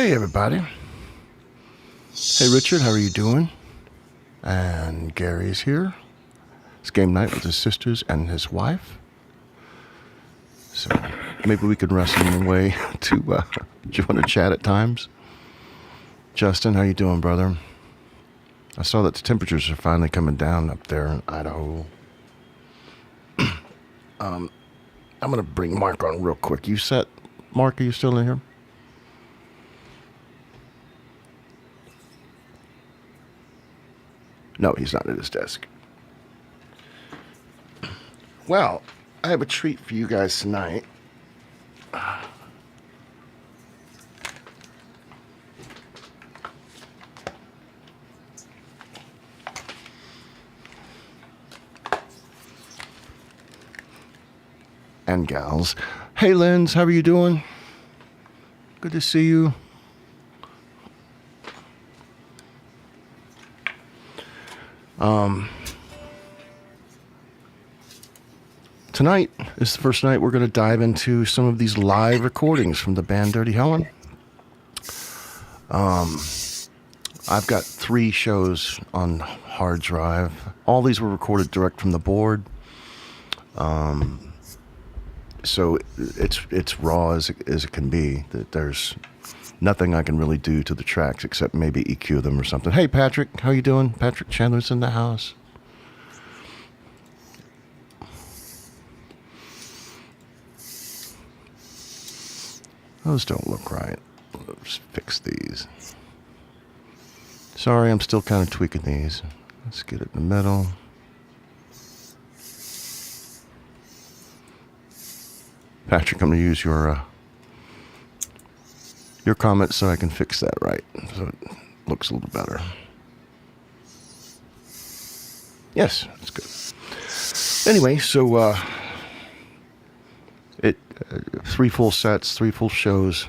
Hey, everybody. Hey, Richard, how are you doing? And Gary's here. It's game night with his sisters and his wife. So maybe we could wrestle him away to, do you want to chat at times? Justin, how you doing, brother? I saw that the temperatures are finally coming down up there in Idaho. I'm going to bring Mark on real quick. You set? Mark, are you still in here? No, he's not at his desk. Well, I have a treat for you guys tonight. And gals. Hey, Lens, how are you doing? Good to see you. Tonight is the first night we're going to dive into some of these live recordings from the band Dirty Helen. I've got 3 shows on hard drive. All these were recorded direct from the board. So it's raw as it can be. There's nothing I can really do to the tracks except maybe EQ them or something. Hey, Patrick, how you doing? Patrick Chandler's in the house. Those don't look right. Let's fix these. Sorry, I'm still kind of tweaking these. Let's get it in the middle. Patrick, I'm going to use your comments so I can fix that right, so it looks a little better. Yes, that's good. Anyway, so 3 full sets, 3 full shows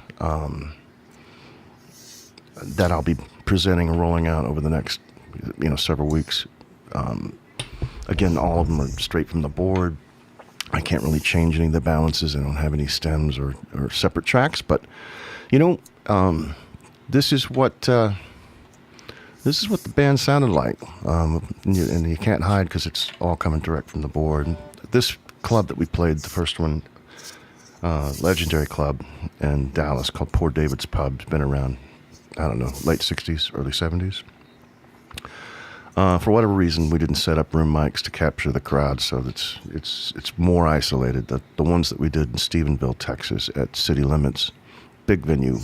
that I'll be presenting and rolling out over the next, several weeks. Again, all of them are straight from the board. I can't really change any of the balances. I don't have any stems or separate tracks, but this is what the band sounded like, and you can't hide because it's all coming direct from the board. This club that we played, the first one, legendary club in Dallas called Poor David's Pub, has been around, I don't know, late 60s, early 70s. For whatever reason, we didn't set up room mics to capture the crowd, so it's more isolated. The ones that we did in Stephenville, Texas, at City Limits, big venue,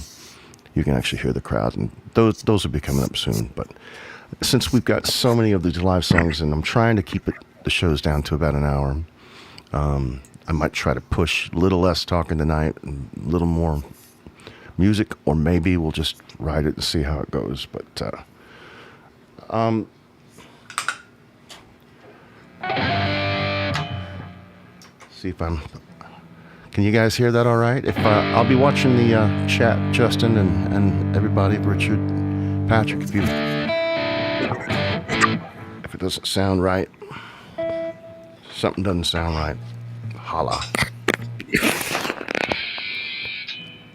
you can actually hear the crowd, and those will be coming up soon. But since we've got so many of these live songs, and I'm trying to keep the shows down to about an hour, I might try to push a little less talking tonight and a little more music, or maybe we'll just ride it and see how it goes. But see if can you guys hear that all right? If I'll be watching the chat, Justin and everybody, Richard, Patrick, if it doesn't sound right, something doesn't sound right, holla.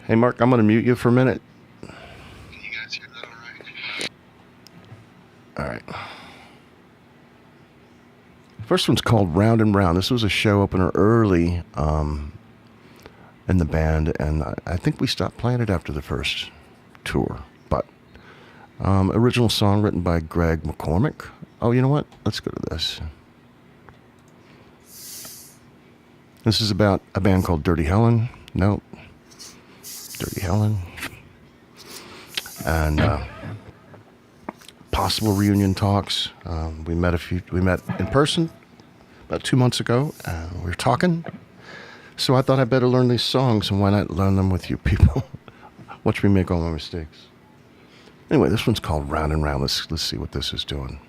Hey, Mark, I'm going to mute you for a minute. Can you guys hear that all right? All right. First one's called Round and Round. This was a show opener early in the band, and I think we stopped playing it after the first tour. But original song written by Greg McCormick. Oh, you know what? Let's go to this. This is about a band called Dirty Helen. Nope. Dirty Helen. And possible reunion talks. We met in person about 2 months ago. We were talking. So I thought I'd better learn these songs, and why not learn them with you people? Watch me make all my mistakes. Anyway, this one's called Round and Round. Let's see what this is doing.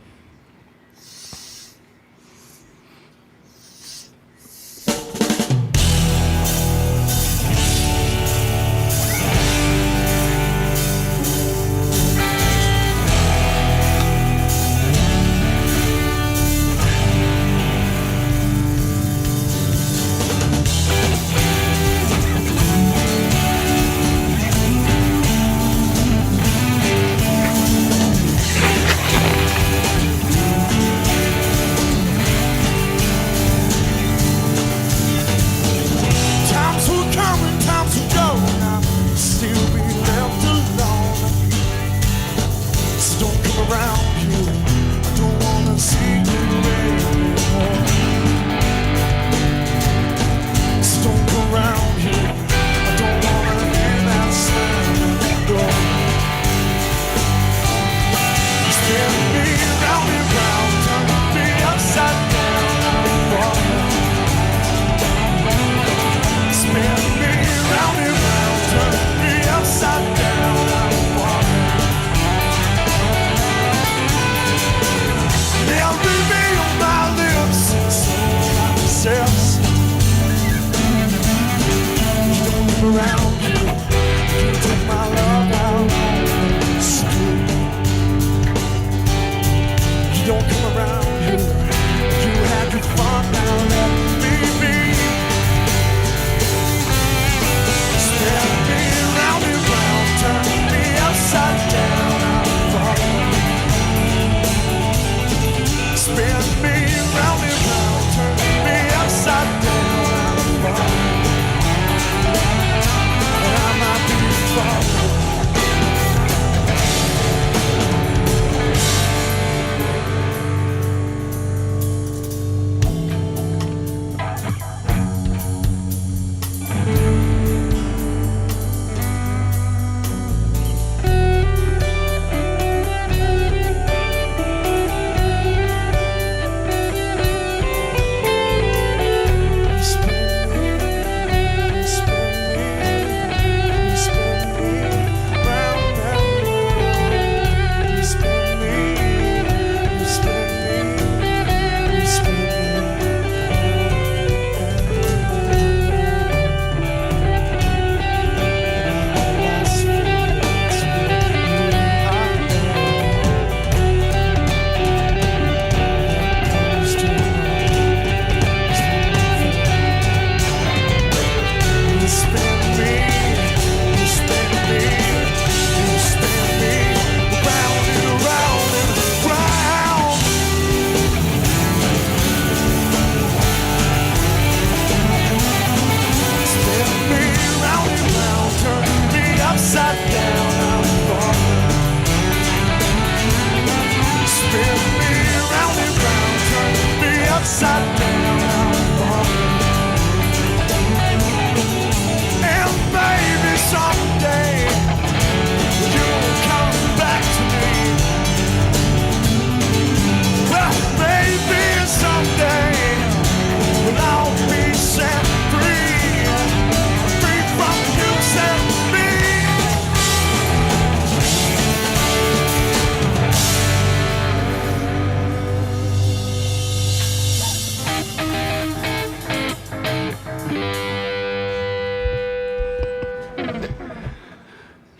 don't come around here. You had your fun, now let me be. Spin me round and round, turn me upside down, I'm falling. Spin me round and round, turn me upside down, I'm falling. And I might be falling.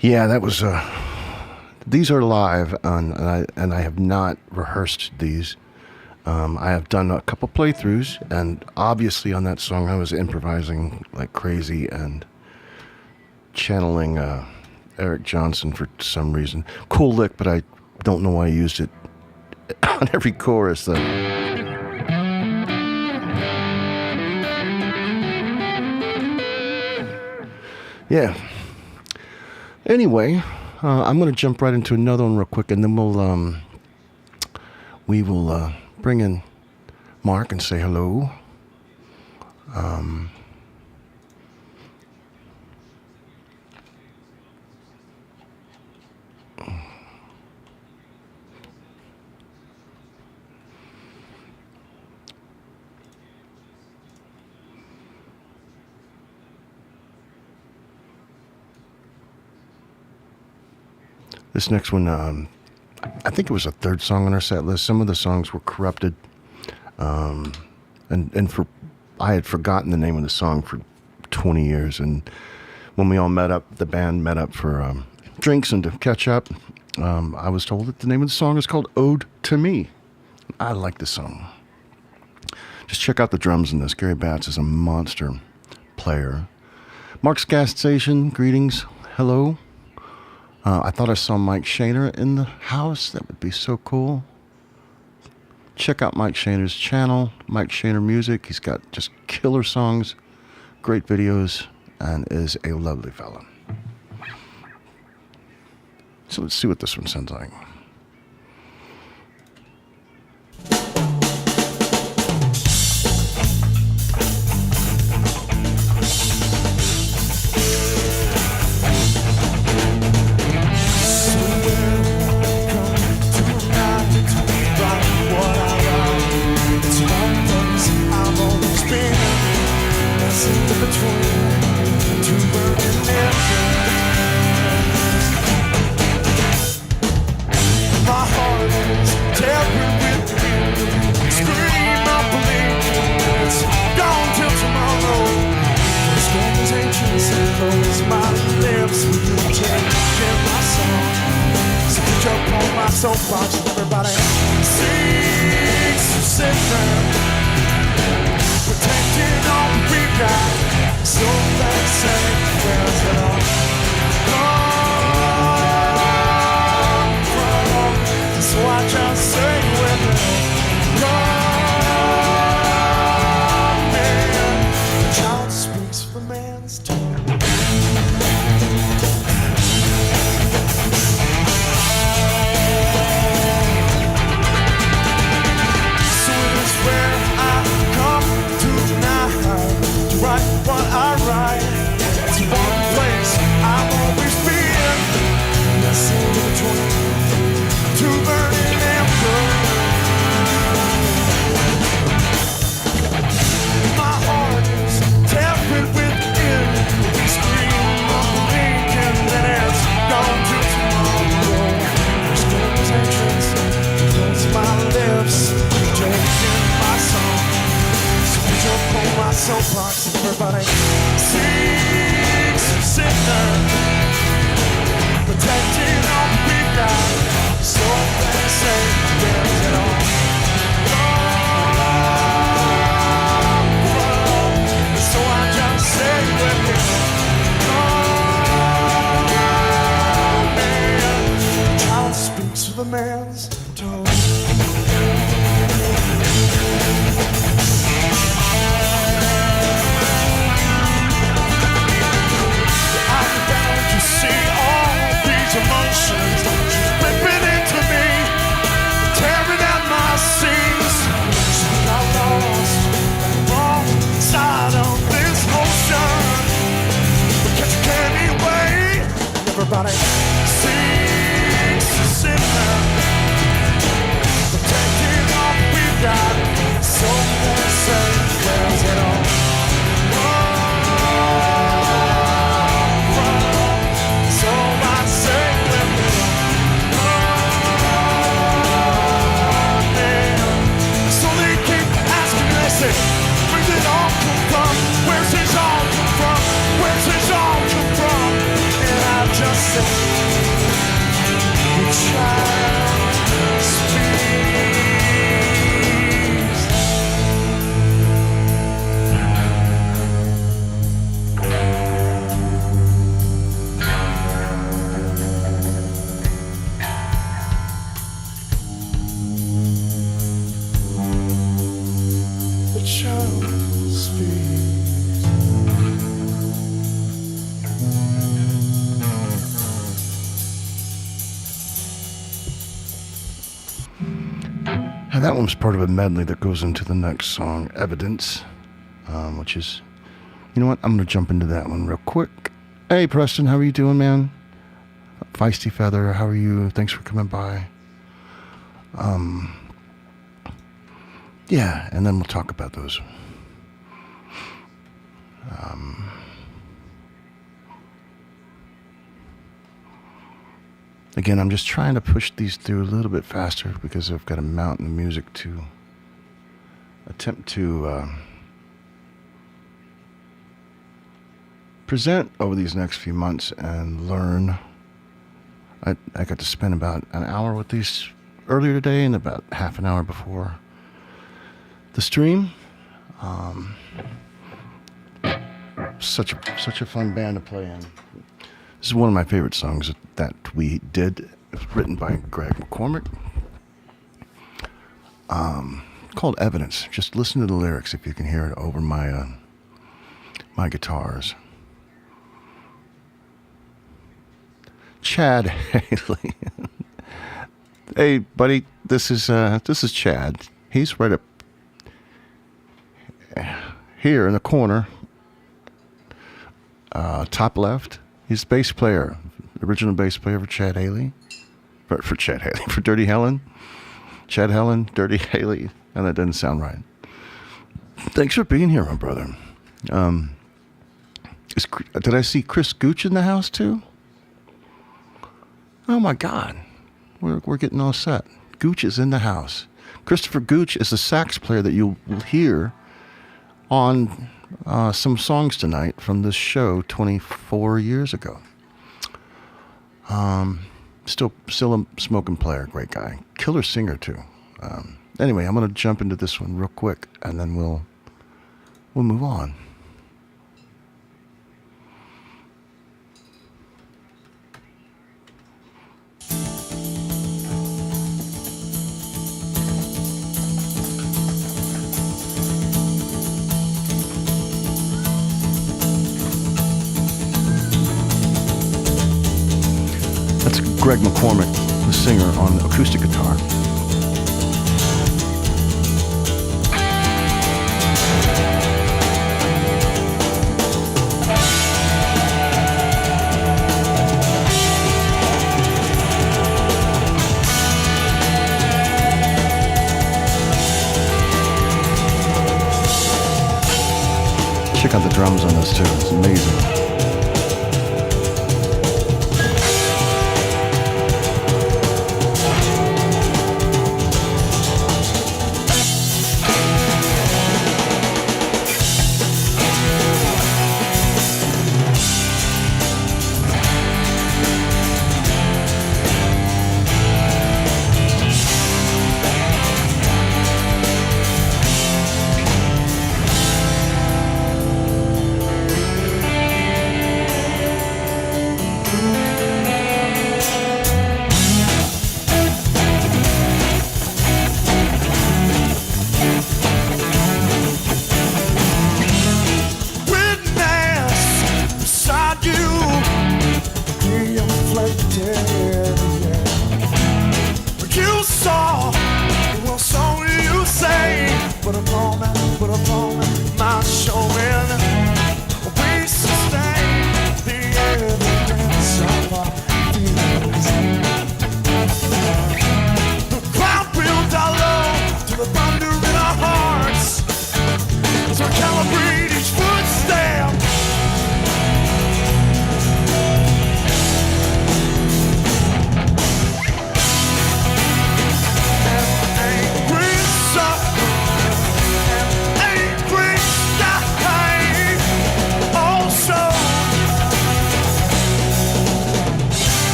Yeah, that was. These are live, and I have not rehearsed these. I have done a couple playthroughs, and obviously on that song I was improvising like crazy and channeling Eric Johnson for some reason. Cool lick, but I don't know why I used it on every chorus though. Yeah. Anyway, I'm going to jump right into another one real quick, and then we will bring in Mark and say hello. This next one, I think it was a third song on our set list. Some of the songs were corrupted, and I had forgotten the name of the song for 20 years. And when we all met up, the band met up for drinks and to catch up, I was told that the name of the song is called Ode To Me. I like this song. Just check out the drums in this. Gary Batts is a monster player. Mark's Gas Station, greetings, hello. I thought I saw Mike Shaner in the house. That would be so cool. Check out Mike Shaner's channel, Mike Shaner Music. He's got just killer songs, great videos, and is a lovely fella. So let's see what this one sounds like. Soapbox, everybody see everybody seeks a sinner, protecting all we got. So they say, where's it all? So I just say with you, man, child speaks with a man's tongue. I'm bound to see all these emotions just ripping into me, tearing at my seams. So I lost the wrong side of this ocean, but can't you get anyway? Everybody seeks a sinner, protecting all we got. So they say, where's it all? So I say, where's it all? So they keep asking, they say, where's it all come from? Where's his all come from? Where's his all come from? And I just say, the child speaks. The child speaks. And that one's part of a medley that goes into the next song, Evidence, which is, you know what, I'm going to jump into that one real quick. Hey, Preston, how are you doing, man? Feisty Feather, how are you? Thanks for coming by. Yeah, and then we'll talk about those. Again, I'm just trying to push these through a little bit faster because I've got a mountain of music to attempt to present over these next few months and learn. I got to spend about an hour with these earlier today and about half an hour before the stream. Such a fun band to play in. This is one of my favorite songs that we did. It was written by Greg McCormick. Called Evidence. Just listen to the lyrics if you can hear it over my my guitars. Chad Hailey. Hey, buddy, this is Chad. He's right up here in the corner, top left. He's the bass player, original bass player for Chad Hailey, for Chad Hailey, for Dirty Helen. Chad Helen, Dirty Hailey, and that doesn't sound right. Thanks for being here, my brother. Did I see Chris Gooch in the house too? Oh my God, we're getting all set. Gooch is in the house. Christopher Gooch is the sax player that you will hear on some songs tonight from this show 24 years ago. Still a smoking player, great guy, killer singer too. Anyway, I'm gonna jump into this one real quick, and then we'll move on. That's Greg McCormick, the singer, on acoustic guitar. Check out the drums on this too, it's amazing.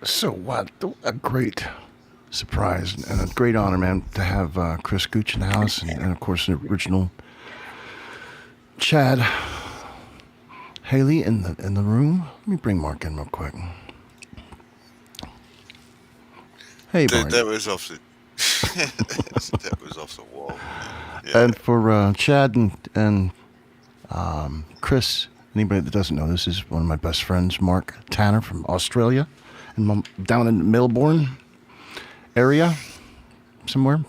So what a great surprise and a great honor, man, to have Chris Gooch in the house, and of course the original Chad Hailey in the room. Let me bring Mark in real quick. Hey, Mark. That was off the that was off the wall. Yeah. And for Chad and Chris, anybody that doesn't know, this is one of my best friends, Mark Tanner from Australia, and down in Melbourne area somewhere.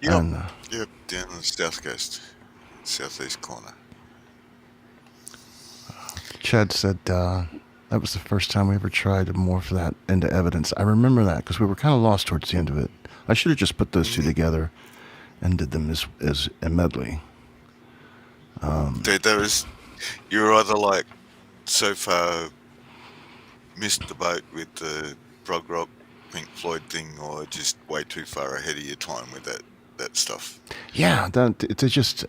Yep. And, Yep, down on the south coast, southeast corner. Chad said that was the first time we ever tried to morph that into evidence. I remember that because we were kind of lost towards the end of it. I should have just put those two together and did them as a medley. Dude, you were either like so far missed the boat with the prog rock Pink Floyd thing, or just way too far ahead of your time with that stuff. Yeah, it's just.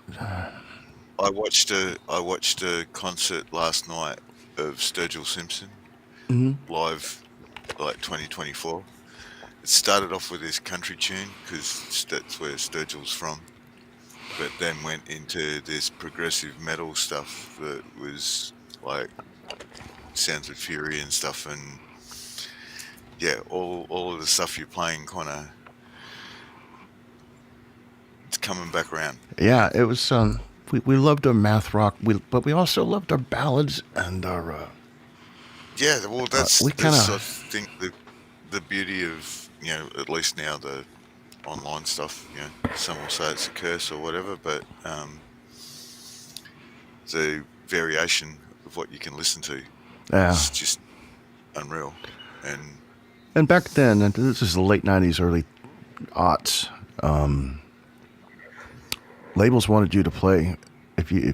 I watched a concert last night of Sturgill Simpson live, like 2024. It started off with this country tune because that's where Sturgill's from, but then went into this progressive metal stuff that was like Sounds of Fury and stuff, and yeah, all of the stuff you're playing kind of it's coming back around. Yeah, it was. We loved our math rock, but we also loved our ballads and our. Yeah, well, that's we kinda, I think the beauty of, you know, at least now the online stuff. You know, some will say it's a curse or whatever, but the variation of what you can listen to is just unreal. And back then, and this is the late '90s, early aughts. Labels wanted you to play if you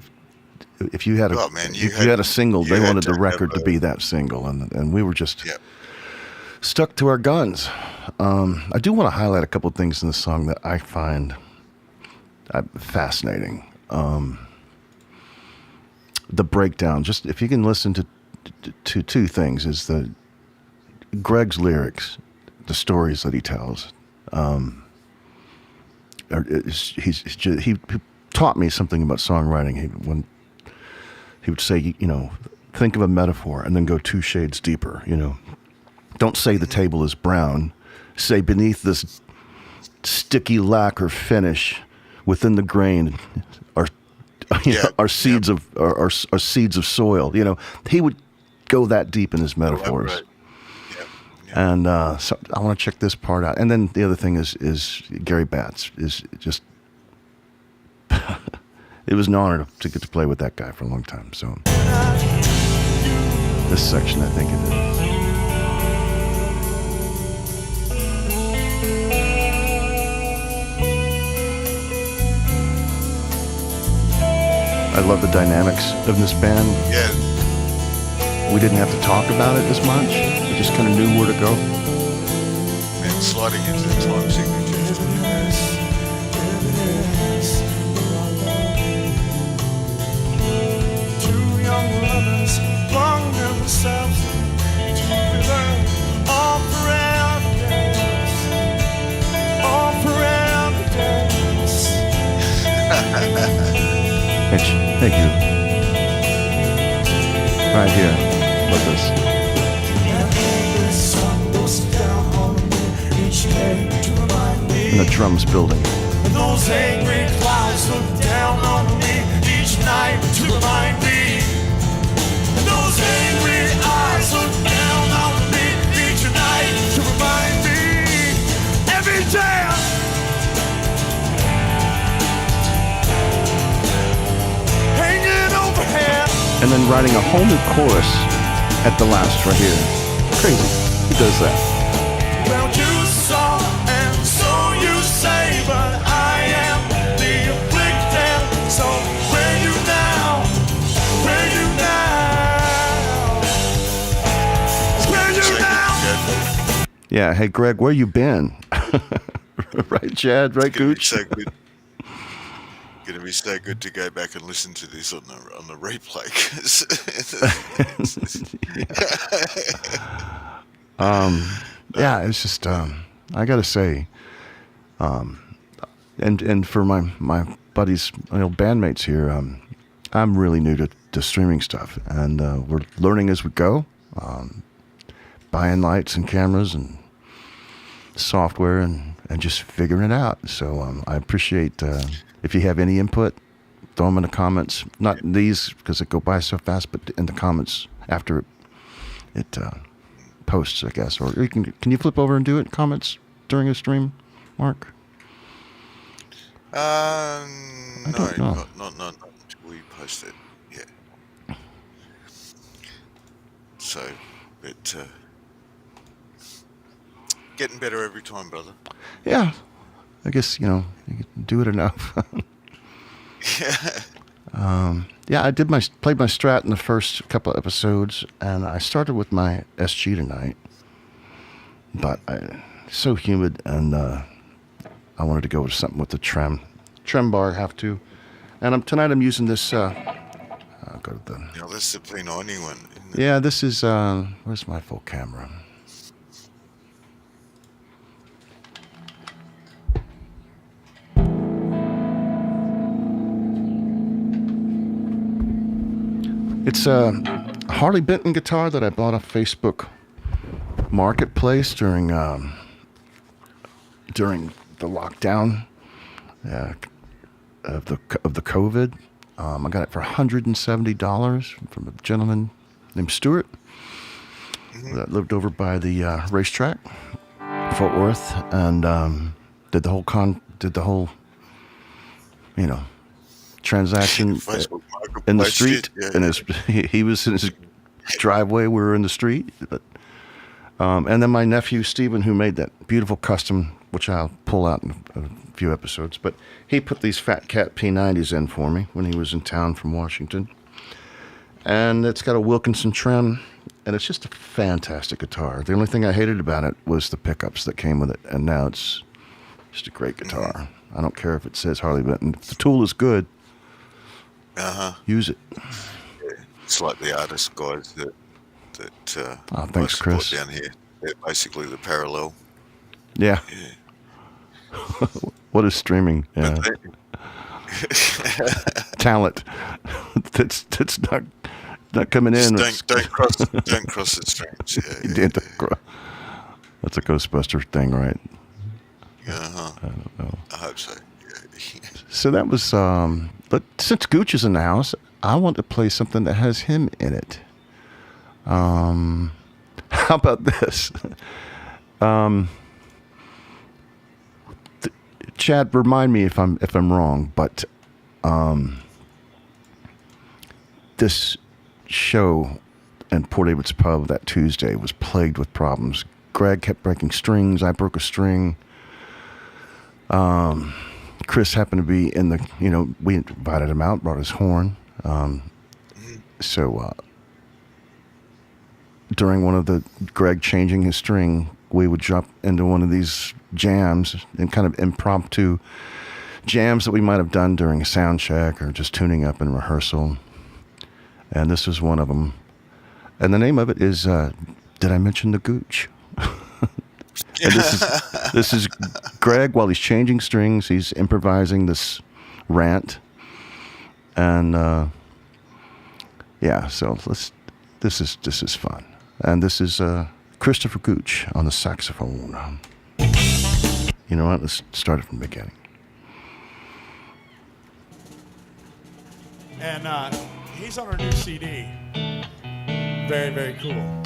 had a single, they wanted the record to be that single, and we were just stuck to our guns. I do want to highlight a couple of things in the song that I find fascinating. The breakdown, just if you can listen to two things, is the Greg's lyrics, the stories that he tells. He taught me something about songwriting. When he would say, you know, think of a metaphor and then go 2 shades deeper. You know, don't say the table is brown. Say beneath this sticky lacquer finish, within the grain, are seeds of seeds of soil. You know, he would go that deep in his metaphors. Right. And so I want to check this part out. And then the other thing is Gary Batts is just. It was an honor to get to play with that guy for a long time. So this section, I think it is. I love the dynamics of this band. Yeah. We didn't have to talk about it as much. We just kind of knew where to go. And sliding into the time signatures. Two young lovers flung themselves together all forever days. All forever days. Thank you. Right here. Love this. And the drums building. Those angry clouds look down on me each night to remind me. Those angry eyes look down on me each night to remind me. Every day hanging overhead. And then writing a whole new chorus at the last right here. Crazy. Who does that? Well, you saw and so you say, but I am the afflicted. So where you now? Where you now? Where you now? Yeah. Hey, Greg, where you been? Right, Chad? Right, Gooch? So good. Going to be so good to go back and listen to this on the replay. 'Cause Yeah, it's just I gotta say, and for my buddies, bandmates here, I'm really new to streaming stuff, and we're learning as we go, buying lights and cameras and software and just figuring it out. So I appreciate if you have any input, throw them in the comments. Not these because they go by so fast, but in the comments after it posts, I guess. Or you can you flip over and do it in comments during a stream, Mark? No, don't know. not until we post it. Yeah. So, but getting better every time, brother. Yeah, I guess you can do it enough. Yeah. Yeah, I played my Strat in the first couple of episodes, and I started with my SG tonight, but it's so humid, and I wanted to go with something with the trem bar. Have to, and tonight I'm using this. I'll go to the. Yeah, that's the P90 one. Isn't it? Yeah, this is. Where's my full camera? It's a Harley Benton guitar that I bought off Facebook Marketplace during the lockdown of the COVID. I got it for $170 from a gentleman named Stuart that lived over by the racetrack, Fort Worth, and did the whole transaction Facebook in the Marketplace street. shit, yeah. And he was in his driveway. We were in the street. But, and then my nephew Stephen, who made that beautiful custom, which I'll pull out in a few episodes. But he put these Fat Cat P90s in for me when he was in town from Washington. And it's got a Wilkinson trim, and it's just a fantastic guitar. The only thing I hated about it was the pickups that came with it, and now it's just a great guitar. I don't care if it says Harley Benton. If the tool is good, use it. Yeah. It's like the artist guys that Oh, thanks, I support Chris. down here. They're basically the parallel. Yeah. Yeah. What is streaming? Yeah. But Talent that's not coming in. don't cross the streams. Yeah. That's a Ghostbuster thing, right? Uh-huh. I don't know. I hope so. Yeah. So that was, but since Gooch is in the house, I want to play something that has him in it. How about this? Chad, remind me if I'm wrong, but this show in Port David's Pub that Tuesday was plagued with problems. Greg kept breaking strings. I broke a string. Chris happened to be in the, we invited him out, brought his horn. So during one of the Greg changing his string, we would jump into one of these jams and kind of impromptu jams that we might have done during a sound check or just tuning up in rehearsal. And this was one of them. And the name of it is, Did I Mention the Gooch? And this is Greg while he's changing strings. He's improvising this rant, and so this is fun. And this is Christopher Gooch on the saxophone. You know what? Let's start it from the beginning. And he's on our new CD. Very, very cool.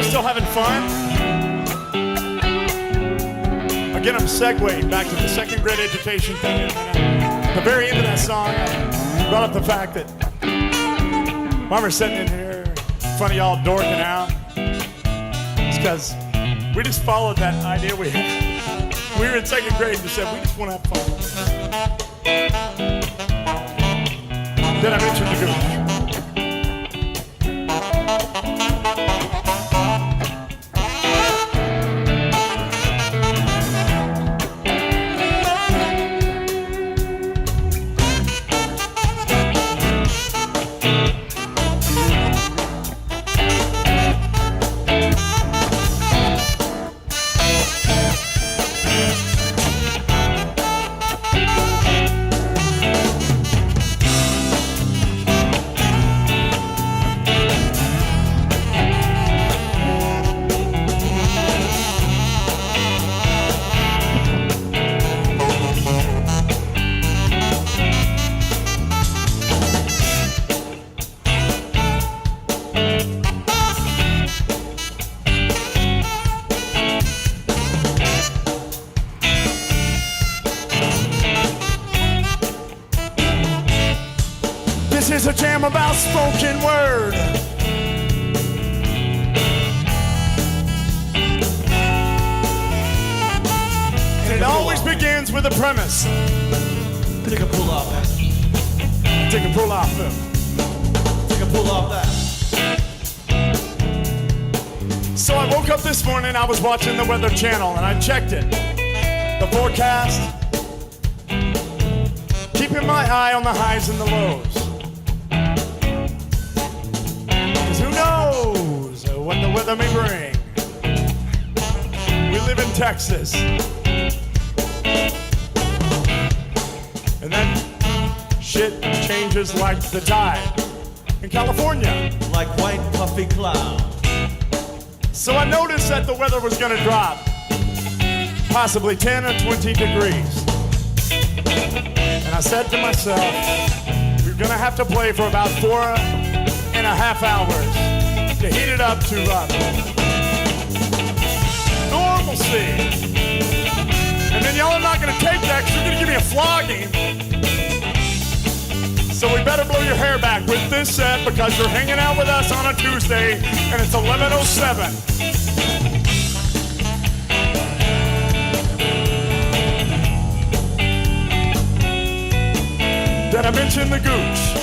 still having fun? Again, I'm segueing back to the second grade education thing. At the very end of that song, I brought up the fact that while we're sitting in here, in front of y'all dorking out, it's because we just followed that idea we had. We were in second grade and just said, we just want to have fun. Then I mentioned the Gooch. This is a jam about spoken word. And it always begins with a premise. Take a pull off that. Take a pull off them. Take a pull off that. So I woke up this morning, I was watching the Weather Channel, and I checked it. The forecast. Keeping my eye on the highs and the lows. Because who knows what the weather may bring. We live in Texas. And then shit changes like the tide in California. Like white puffy cloud. So I noticed that the weather was gonna drop. Possibly 10 or 20 degrees. And I said to myself, we're gonna have to play for about 4.5 hours to heat it up to normalcy. And then y'all are not gonna take that because you're gonna give me a flogging. So we better blow your hair back with this set because you're hanging out with us on a Tuesday and it's 11:07. Did I mention the Gooch?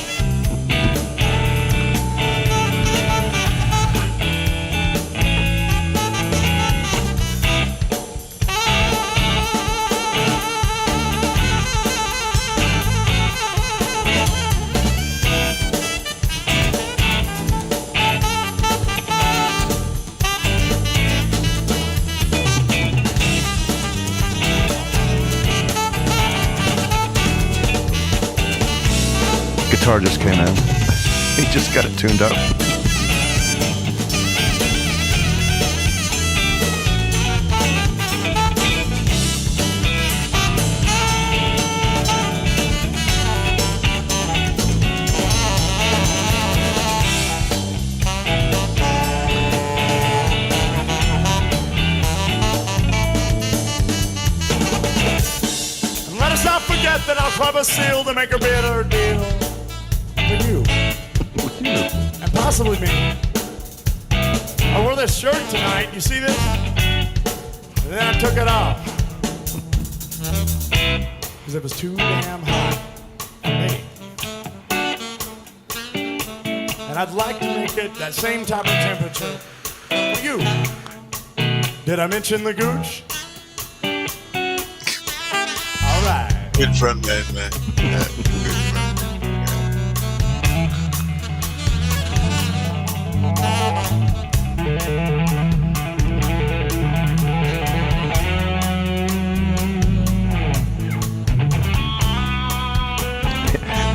Guitar just came in. He just got it tuned up. And let us not forget that our club is sealed to make a better deal. With you. With you. And possibly me. I wore this shirt tonight, you see this? And then I took it off. Because it was too damn hot for me. And I'd like to make it that same type of temperature for you. Did I mention the Gooch? All right. Good front man, man. Yeah, good front.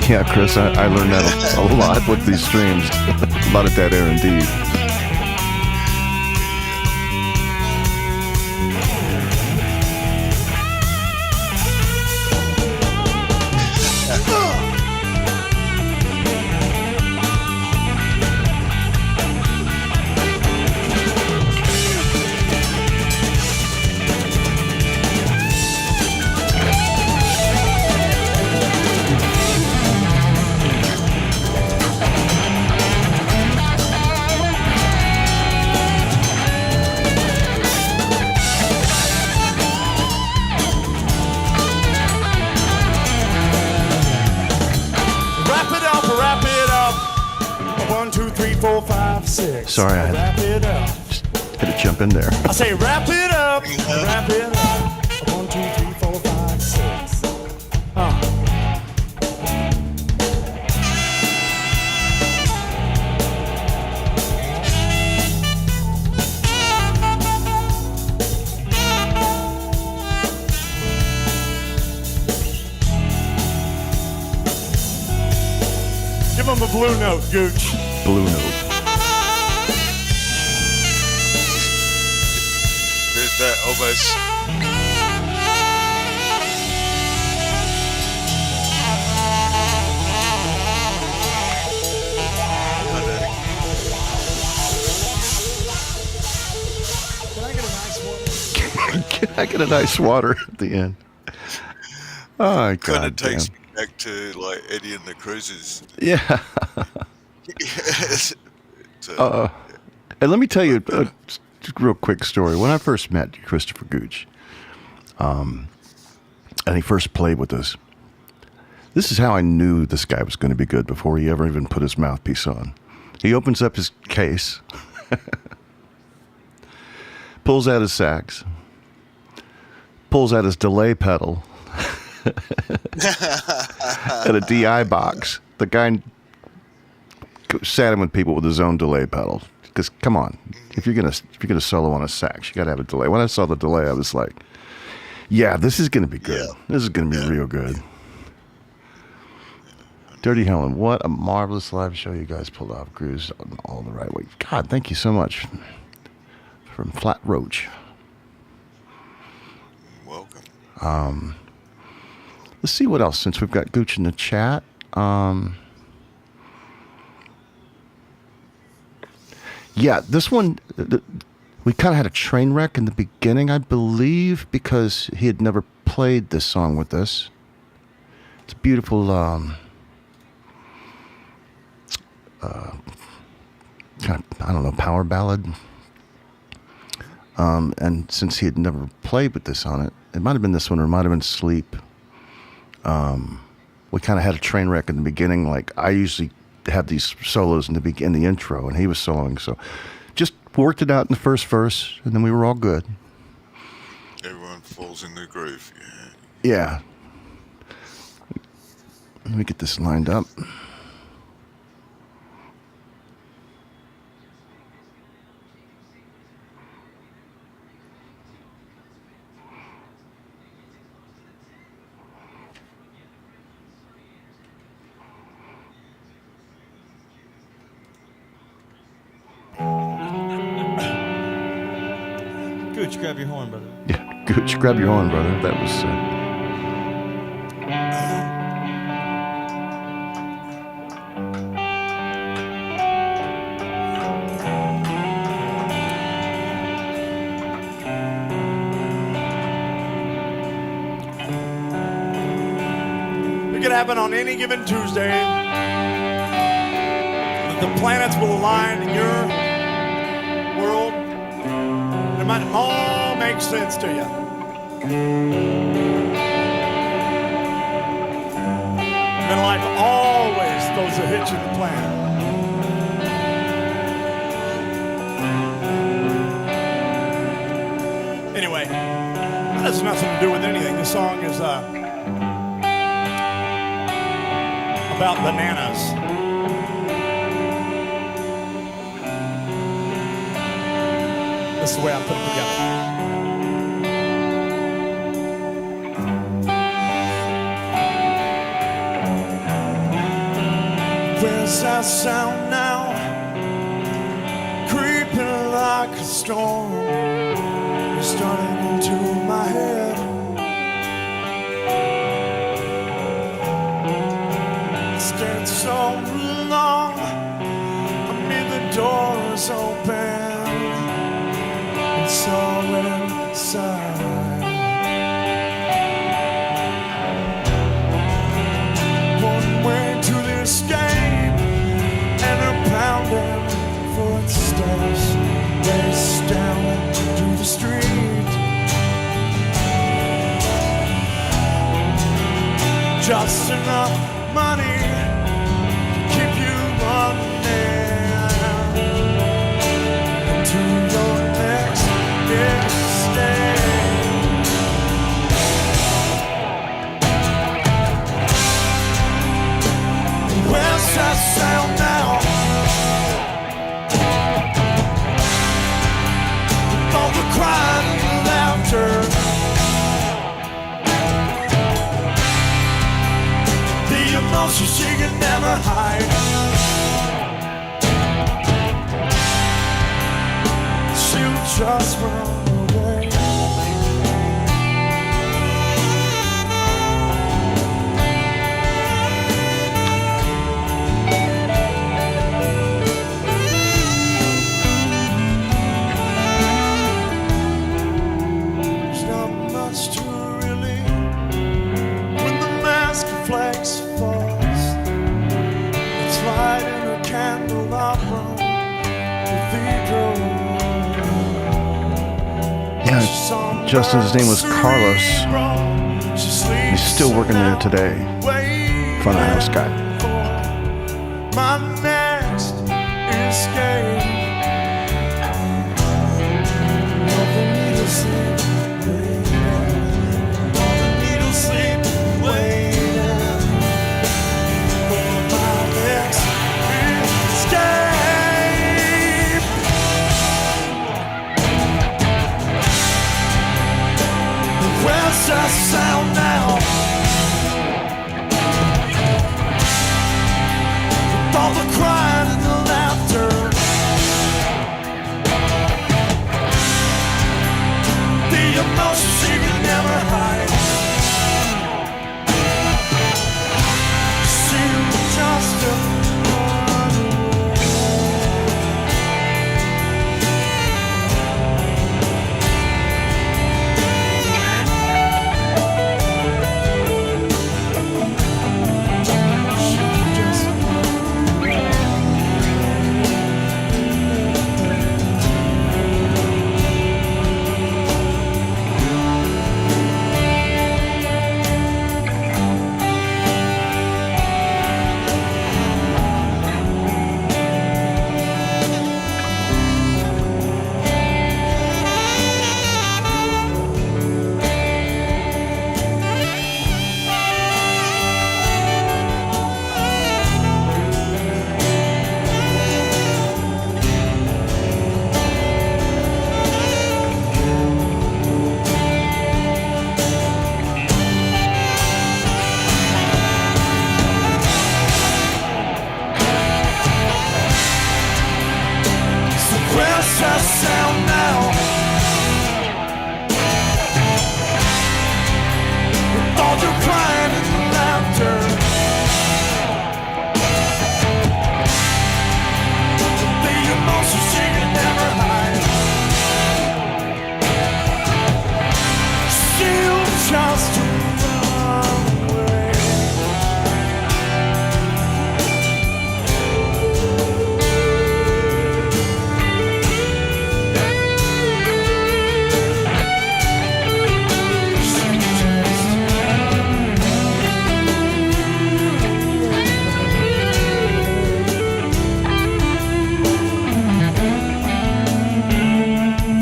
Yeah, Chris, I learned that a lot with these streams. A lot of dead air indeed. 4, 5, 6. Sorry, I wrap it up. had to jump in there. I say wrap it up, wrap it up. 1, 2, 3, 4, 5, 6. Give him a blue note, Gooch. Blue note. There's that almost. Can I get a nice one? Can I get a nice water at the end? Oh, my Kind God. of takes damn. me back to like Eddie and the Cruisers. Yeah. So, And let me tell you a real quick story. When I first met Christopher Gooch, and he first played with us, this is how I knew this guy was going to be good before he ever even put his mouthpiece on. He opens up his case, pulls out his sax, pulls out his delay pedal, and a DI box. The guy sat him with people with his own delay pedal. Because come on, if you're gonna solo on a sax, you gotta have a delay. When I saw the delay, I was like, "Yeah, this is gonna be good. Yeah. This is gonna be real good." Dirty Helen, what a marvelous live show you guys pulled off. Grooves all the right way. God, thank you so much. From Flat Roach. welcome. Let's see what else, since we've got Gooch in the chat. Yeah, this one, we kind of had a train wreck in the beginning, I believe, because he had never played this song with us. It's a beautiful, kind of, I don't know, power ballad. And since he had never played with this on it, it might have been this one or it might have been Sleep. We kind of had a train wreck in the beginning. Like, I usually have these solos in the intro, and he was soloing, so just worked it out in the first verse, and then we were all good. Everyone falls in the groove. Yeah. Let me get this lined up. Gooch, grab your horn, brother. Yeah, Gooch, grab your horn, brother. That was It could happen on any given Tuesday. The planets will align in your world. It might all make sense to you. And then life always throws a hitch in the plan. Anyway, that has nothing to do with anything. This song is about bananas. That's the way I put it together. Where's that sound now? Creeping like a storm. It's starting into my head. Stayed so long. I mean, the door is open. It's all inside. One way to the escape, and a pounding footsteps race down to the street. Just enough money to keep you running. Where's that sound now? All the crying and the laughter, the emotions she can never hide. She'll just run away. There's not much to really when the mask of flags falls. It's lighting a candelabra cathedral. Yeah, Justin, his name was Carlos. He's still working there today. Front of house guy. My next escape. Never need to sleep, waiting. Never need to sleep, waiting for my next escape. Where's that sound now? With all the crying and the laughter, the emotions she can never hide. She was just a where's that sound now? With all your crying and the laughter, the emotions she can never hide. She'll just run away.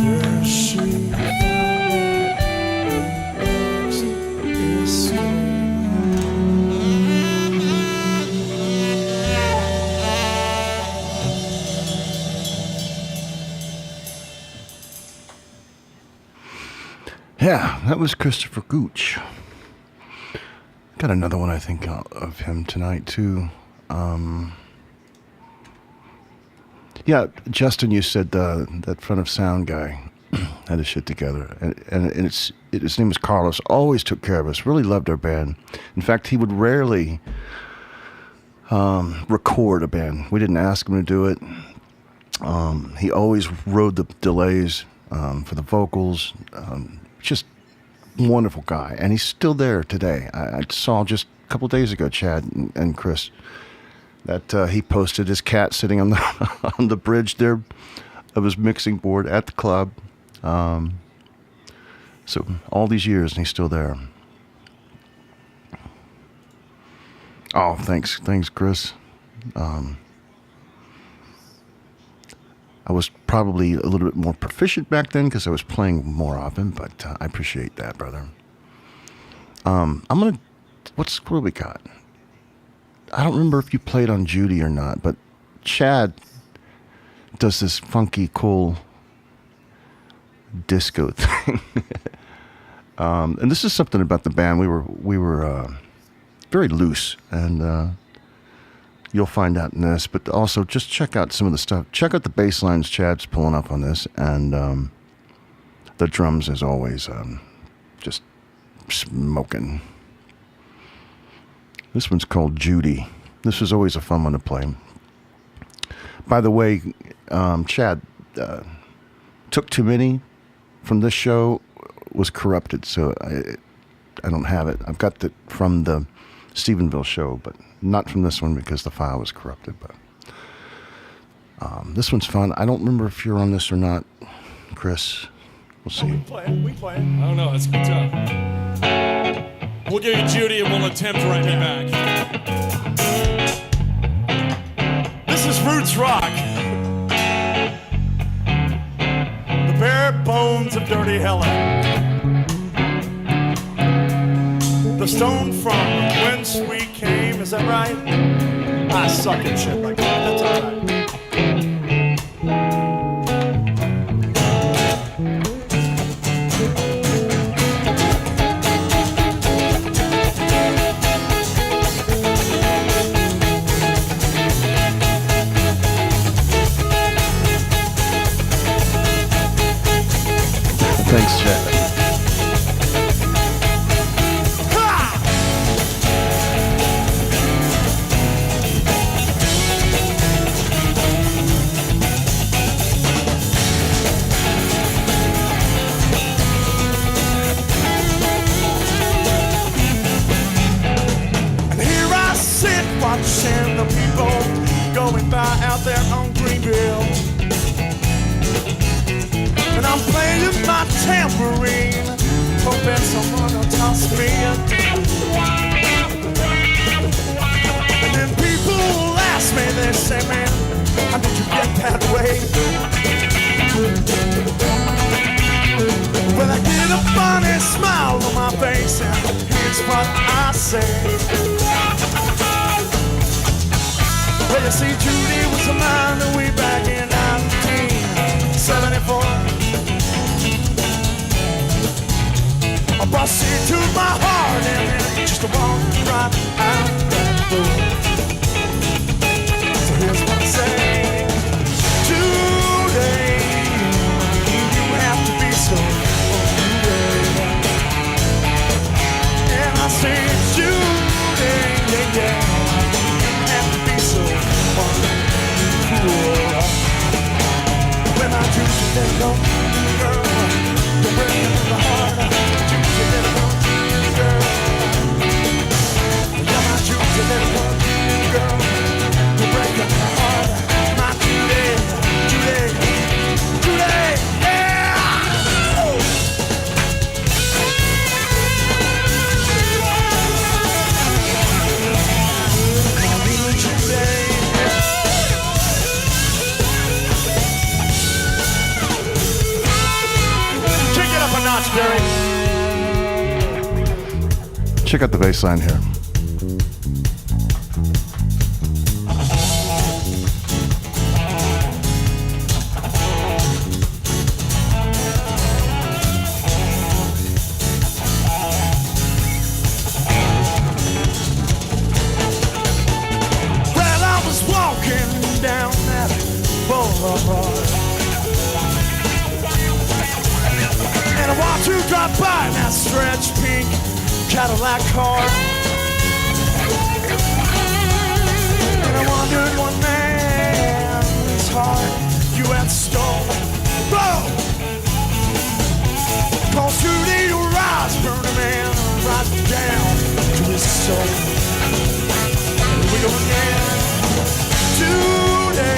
Where she Yeah, that was Christopher Gooch. Got another one I think of him tonight too. Yeah, Justin, you said that front of sound guy had his shit together, and his name was Carlos. Always took care of us. Really loved our band. In fact, he would rarely record a band. We didn't ask him to do it. He always rode the delays for the vocals. Just wonderful guy, and he's still there today. I saw just a couple days ago, Chad and Chris, that he posted his cat sitting on the on the bridge there of his mixing board at the club. So all these years, and he's still there. Oh, thanks, Chris. I was probably a little bit more proficient back then because I was playing more often, but I appreciate that, brother. What do we got? I don't remember if you played on Judy or not, but Chad does this funky, cool disco thing. And this is something about the band. We were very loose, and you'll find out in this. But also, just check out some of the stuff. Check out the bass lines Chad's pulling up on this, and the drums, as always, just smoking. This one's called Judy. This was always a fun one to play. By the way, Chad Took Too Many from this show was corrupted, so I don't have it. I've got it from the Stephenville show, but not from this one because the file was corrupted. But this one's fun. I don't remember if you're on this or not, Chris. We'll see. We play. I don't know. It's tough. We'll give you Judy and we'll attempt Right Me Back. This is Roots Rock. The bare bones of Dirty Helen. The stone from whence we came, is that right? I suck at shit like that, that's alright. Thanks, Chad. Watching the people going by out there on Greenville, and I'm playing my tambourine, hoping someone will toss me a dime. And then people will ask me, they say, man, how did you get that way? Well, I get a funny smile on my face, and here's what I say. Well, you see, Judy was a mine way back in 1974. I bust into my heart and then just walked right out that door. So here's what I say. Judy, you have to be so good. And I say, Judy, yeah, yeah. When I choose to let go, girl, you're breaking my heart. Choose to let go, girl. When I choose to let go, girl, you're breaking my heart. My Judy, Judy, Judy, yeah! My little Judy. Check out the bass line here. Well, I was walking down that boulevard, and I watched you drive by in that stretch pink Cadillac car. And I wondered what man's heart you had stolen. Whoa! 'Cause Judy, your eyes burned a man right down to his soul. Here we go again. Judy,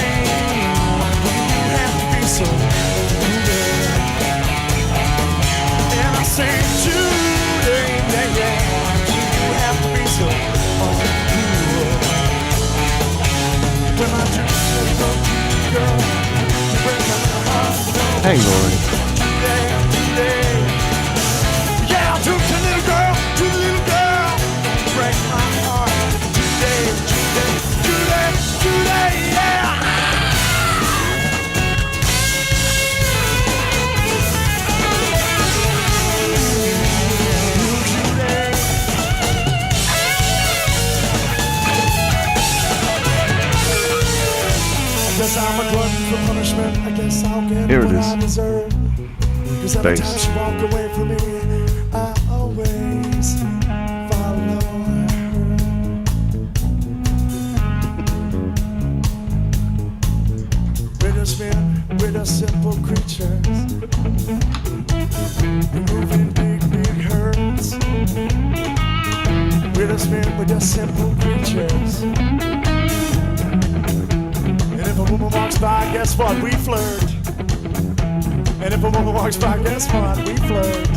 you have to be so good. And I say, Judy, yeah, yeah, you have to be so good. When I just let go, girl, you break my heart. Hey, Lord. Yeah, to the little girl, break my heart. Today, Says I'm a glutton for punishment. I guess I'll get Here it what is. I deserve. Cause every Bass. time she walk away from me, I always follow her. We're just men, we're just simple creatures. We're moving big herds. We're just men, we're just simple creatures. And if a woman walks by, guess what? We flirt. And if a woman walks by, guess what? We flirt.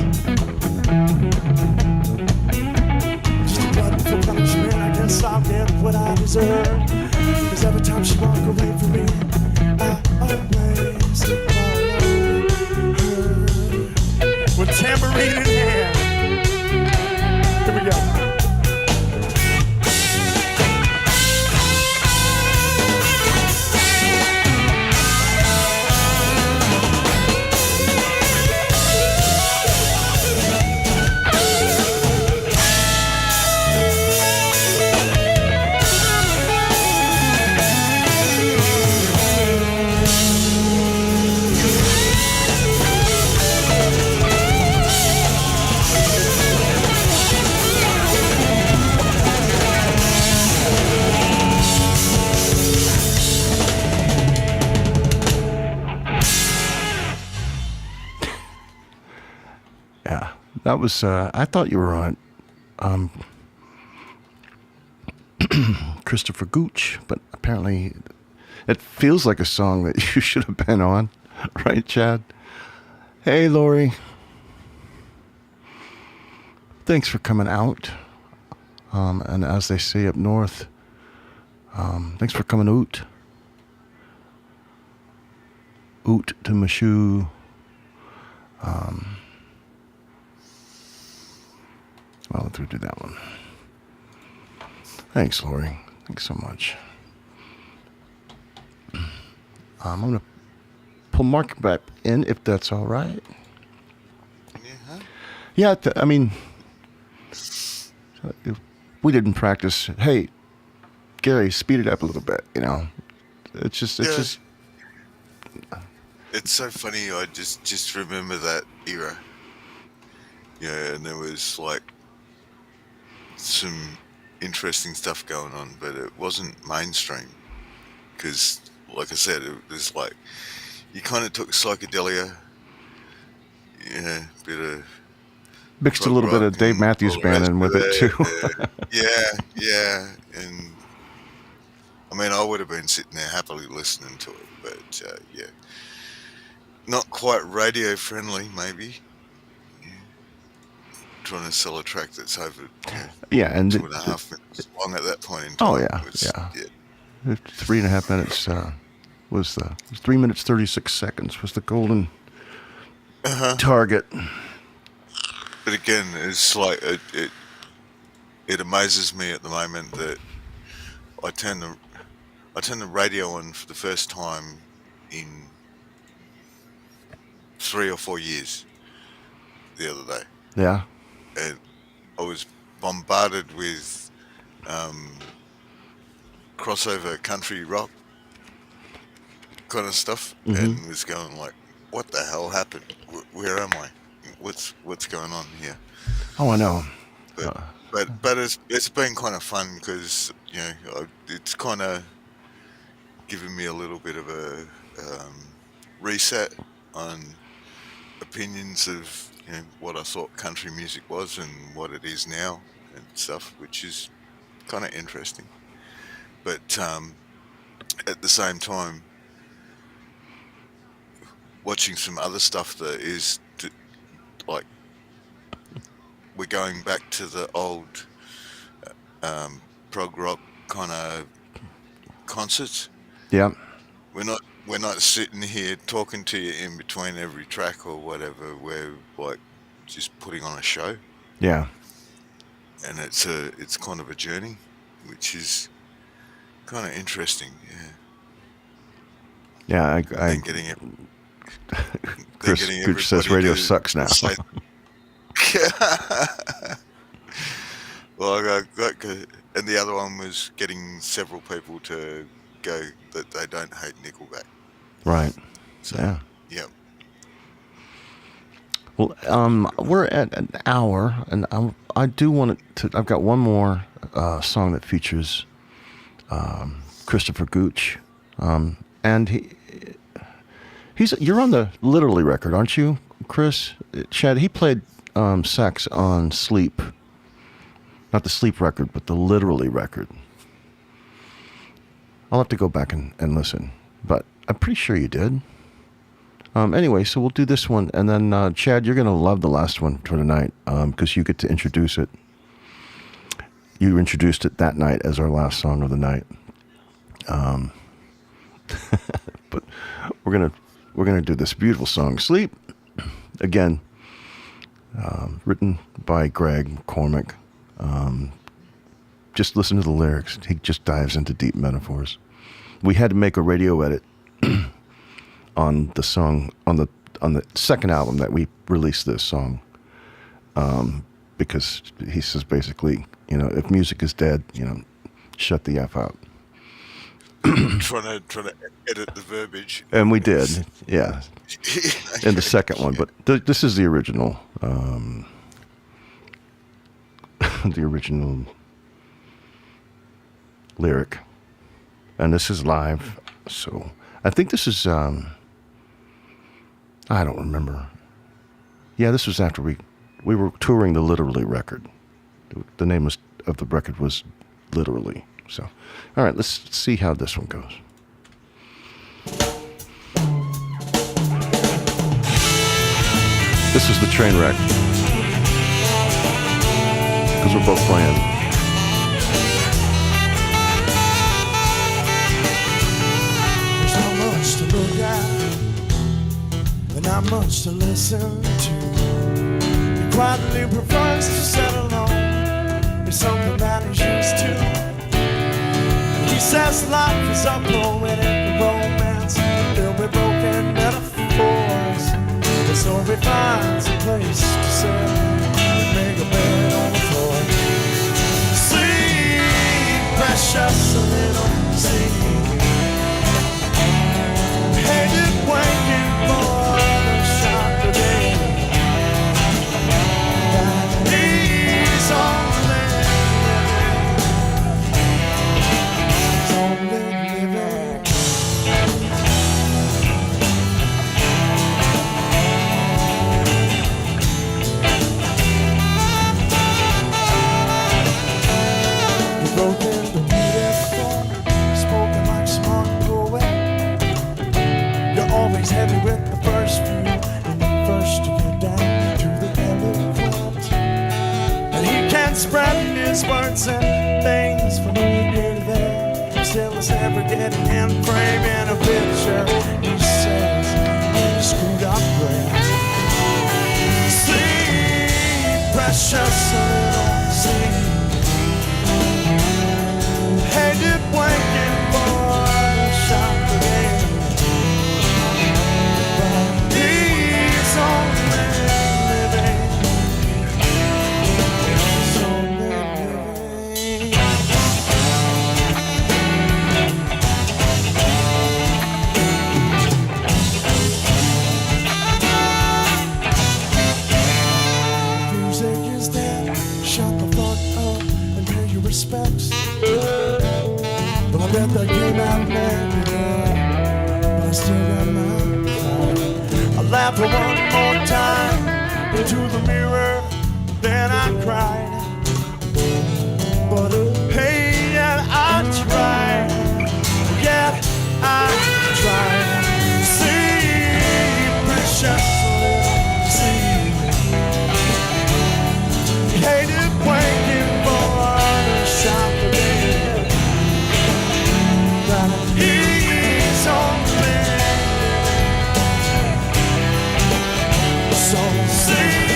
Just a glutton for punishment. I guess I'll get what I deserve. Cause every time she walk away from me, I always follow her. With tambourine in hand. Here we go. Yeah, that was. I thought you were on Christopher Gooch, but apparently it feels like a song that you should have been on, right, Chad? Hey, Lori. Thanks for coming out. And as they say up north, thanks for coming out. Oot to my shoe. Well, let's do that one. Thanks, Lori. Thanks so much. I'm going to pull Mark back in, if that's all right. Yeah. Yeah, I mean, if we didn't practice. Hey, Gary, speed it up a little bit, you know. It's just... It's so funny. I just remember that era. Yeah, and there was like some interesting stuff going on, but it wasn't mainstream because, like I said, it was like you kind of took psychedelia, bit of mixed a prog little bit of rock Dave and Matthews all the Band rest in of with it, too. Yeah, and I mean, I would have been sitting there happily listening to it, but yeah, not quite radio friendly, maybe. Trying to sell a track that's over Yeah, and 2.5 minutes long at that point in time. oh, yeah. 3.5 minutes was 3 minutes 36 seconds was the golden target. But again, it's like it amazes me at the moment that I turn the radio on for the first time in 3 or 4 years the other day. Yeah. And I was bombarded with crossover country rock kind of stuff, and was going like, "What the hell happened? Where am I? What's going on here?" Oh, I know. But it's been kind of fun because it's kind of given me a little bit of a reset on opinions of what I thought country music was and what it is now and stuff, which is kind of interesting. But at the same time, watching some other stuff that is like we're going back to the old prog rock kind of concerts. Yeah. We're not sitting here talking to you in between every track or whatever. We're like just putting on a show, Yeah. and it's kind of a journey, which is kind of interesting. Yeah. Then getting it. Chris Gooch says radio sucks now. Well, and the other one was getting several people to go that they don't hate Nickelback. Right. So, Yeah. yeah. Well, we're at an hour, and I do want to. I've got one more song that features Christopher Gooch, and you're on the Literally record, aren't you, Chris? Chad, he played sax on Sleep, not the Sleep record, but the Literally record. I'll have to go back and listen, but I'm pretty sure you did. Anyway, so we'll do this one, and then Chad, you're going to love the last one for tonight because you get to introduce it. You introduced it that night as our last song of the night. But we're gonna do this beautiful song, "Sleep." Again, written by Greg McCormick. Just listen to the lyrics. He just dives into deep metaphors. We had to make a radio edit on the song on the second album that we released this song, because he says basically, if music is dead, shut the F out. trying to edit the verbiage. And we did, yeah, in the second one. But this is the original, the original lyric, and this is live. So I think this is, I don't remember. Yeah, this was after we were touring the Literally record. The name of the record was Literally. So, all right, let's see how this one goes. This is the train wreck, because we're both playing. There's not much to look at, and not much to listen to. He quietly prefers to settle on is something that he's used to. He says life is a poetic romance filled with broken metaphors. So he finds a place to sit and make a bed on the floor. Sleep, precious little sleep. Hated waking for the shock of day. He's only living. Broken the beautiful, spoken like smart poet. You're always heavy with the first few, and the first to get down to the eloquent. And he can spread his words and things from here to there. Still is never getting in frame in a picture. He says he screwed up grand. Sleep, precious little sleep. Hated waking for the shock again. But he's only living. He's only living. Music is dead. Shut the fuck up and pay your respects. But I bet that came out negative, but I still got my pride. I laughed one more time into the mirror, then I cried. But hey, yet I tried, yet I tried. See, precious little see. Hated waking for the shock of it. He's only so sleep,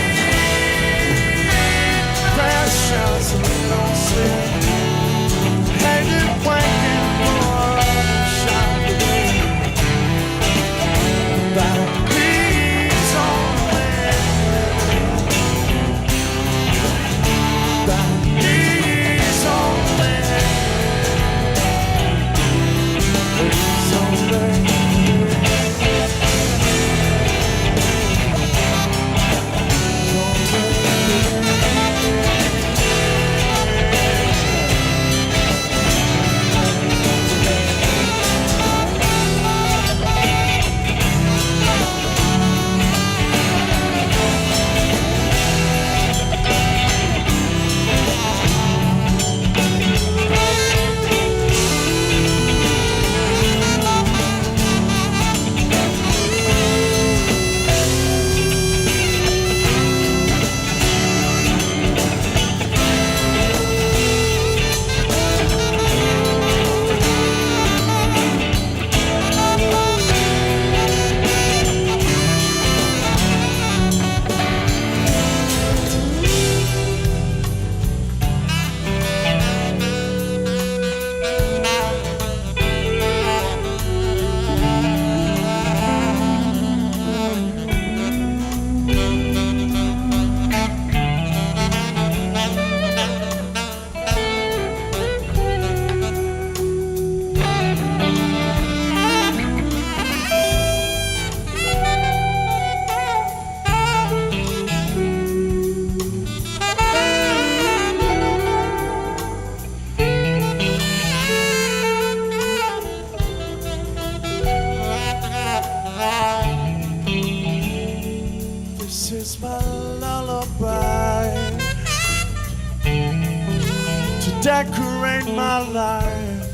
decorate my life.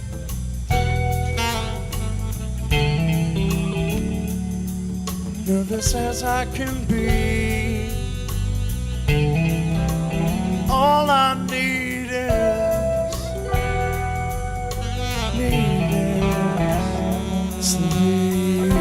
Nervous as I can be, all I need is sleep.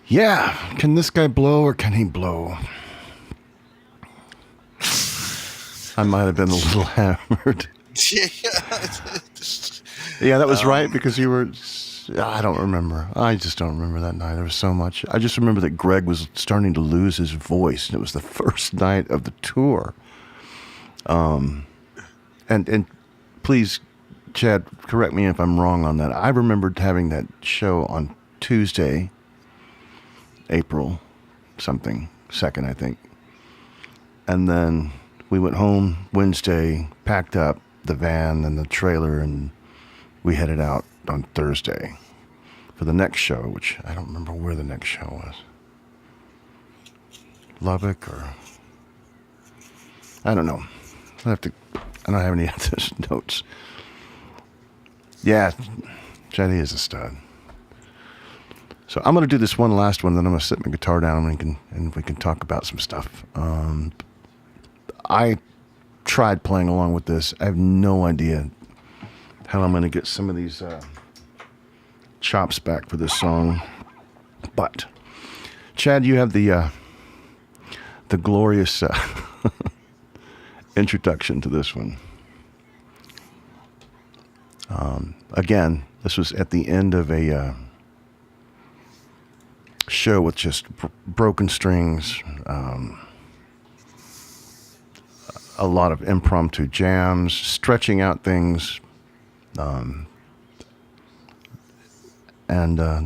Yeah, can this guy blow or can he blow? I might have been a little hammered. Yeah, that was right because you were. I don't remember. I just don't remember that night. There was so much. I just remember that Greg was starting to lose his voice, and it was the first night of the tour. And please, Chad, correct me if I'm wrong on that. I remembered having that show on Tuesday, April something, 2nd, I think. And then we went home Wednesday, packed up the van and the trailer, and we headed out on Thursday for the next show, which I don't remember where the next show was. Lubbock or... I don't know. I don't have any other notes. Yeah, Jetty is a stud. So I'm going to do this one last one, then I'm going to sit my guitar down and we can talk about some stuff. I tried playing along with this. I have no idea how I'm going to get some of these chops back for this song. But, Chad, you have the glorious introduction to this one. Again, this was at the end of a show with just broken strings, a lot of impromptu jams, stretching out things, and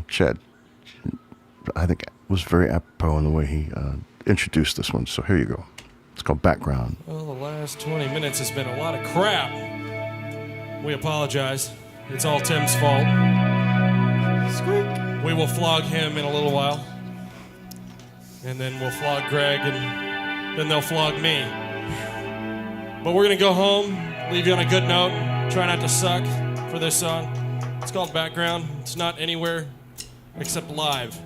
Chad, I think, was very apropos in the way he introduced this one. So here you go. It's called Background. Well, the last 20 minutes has been a lot of crap. We apologize. It's all Tim's fault. Squeak. We will flog him in a little while. And then we'll flog Greg, and then they'll flog me. But we're going to go home, leave you on a good note, try not to suck for this song. It's called Background. It's not anywhere except live.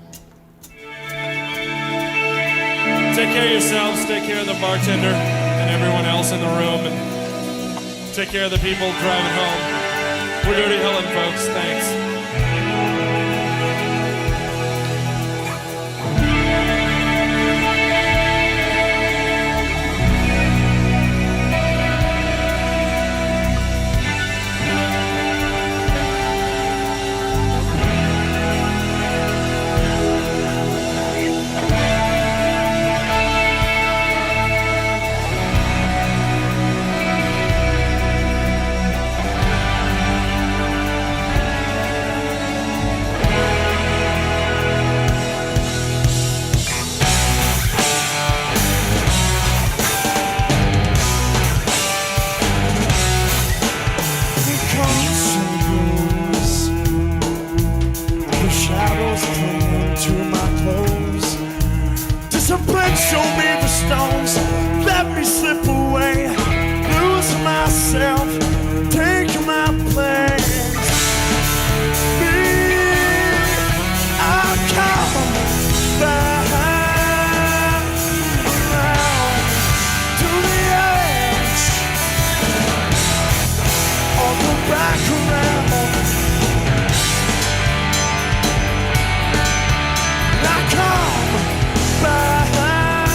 Take care of yourselves, take care of the bartender and everyone else in the room, and take care of the people driving home. We're Ode to Helen, folks. Thanks. So please show me the stones, let me slip away, lose myself, take my place. Me, I'll come back around to the edge. I'll go back around. And I'll come back around.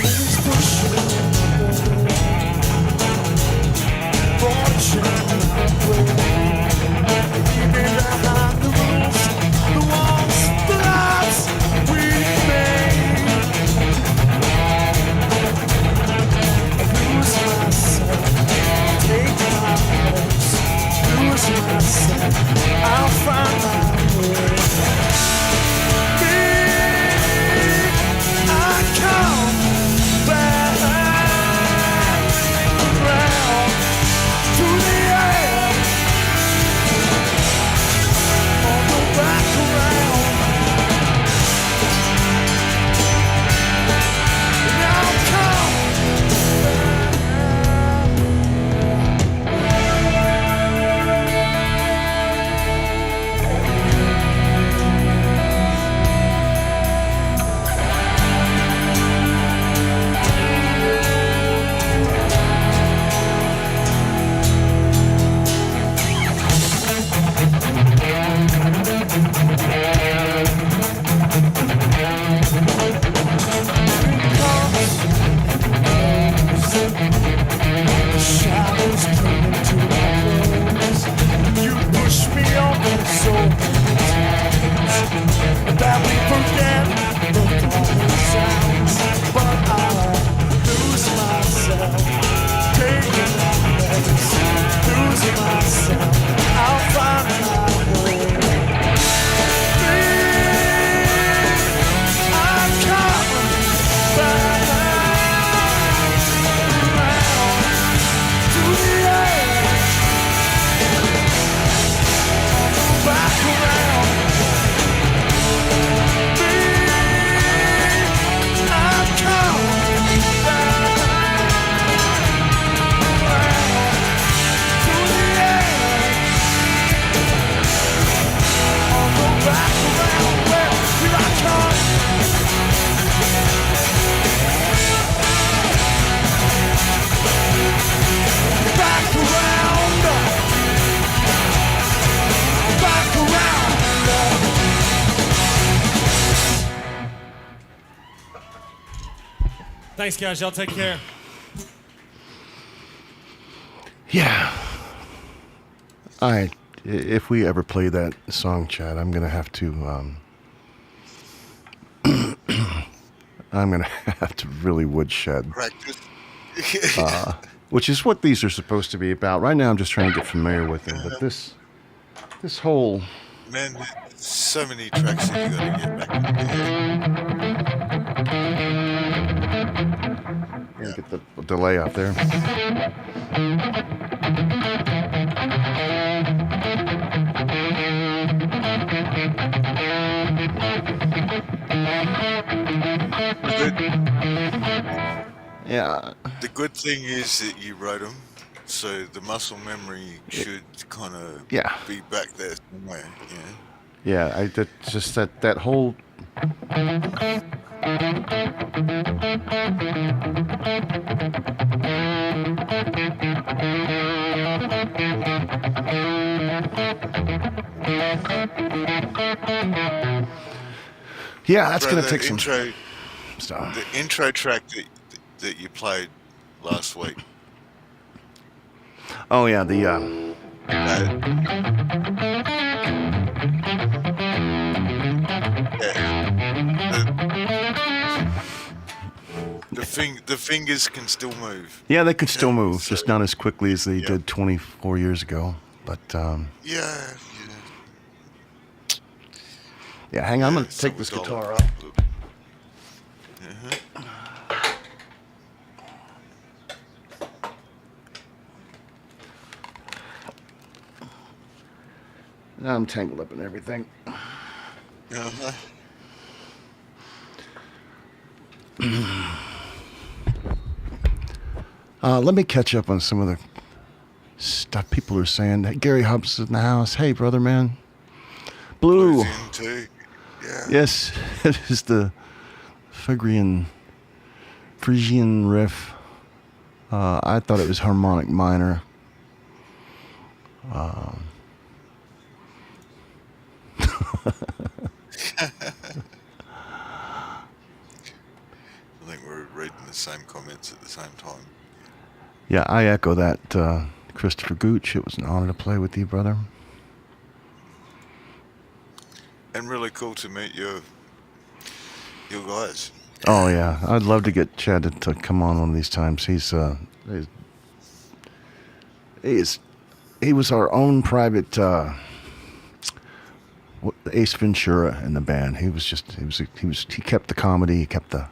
Always pushing watching my way. Leaving behind the rules, the walls, the lives we made. I lose myself, take my place. Lose myself, I'll find my way. Me, I come back around to the end. I'll go back around. And I'll come shadows turn to clothes. You push me over so many times that we forget the calling sounds. But I lose myself, taking my place. Lose myself, I'll find my way. Me, I'm coming back around to the edge. I'll go back around. Me, I'm coming back around to the edge. I'll go back around. Well, here I come. Back around. Back around. Thanks, guys. Y'all take care. Yeah. All right. If we ever play that song, Chad, I'm gonna have to. I'm gonna have to really woodshed, Practice. which is what these are supposed to be about. Right now, I'm just trying to get familiar with them. But this whole Man, there's so many tracks that you gotta get back into. get the delay off there. Yeah. The good thing is that you wrote them, so the muscle memory should kind of Yeah. be back there somewhere. Yeah, just that whole. Yeah, that's Bro, gonna the take some. intro, So. the intro track that you played last week. Oh yeah, the. The fingers can still move. Yeah, they could still move, So- just not as quickly as they Yeah. did 24 years ago. But Yeah. yeah, hang on, I'm gonna Yeah, take this some guitar dollar. off. Now I'm tangled up in everything. Uh-huh. Let me catch up on some of the stuff people are saying. Hey, Gary Hubbs is in the house. Hey, brother, man. Blue. Blues in too. Yeah. Yes, it is the Phrygian riff. I thought it was harmonic minor. I think we're reading the same comments at the same time. Yeah, I echo that, Christopher Gooch. It was an honor to play with you, brother. And really cool to meet your guys. Oh yeah, I'd love to get Chad to come on one of these times. He was our own private Ace Ventura in the band. He kept the comedy, he kept the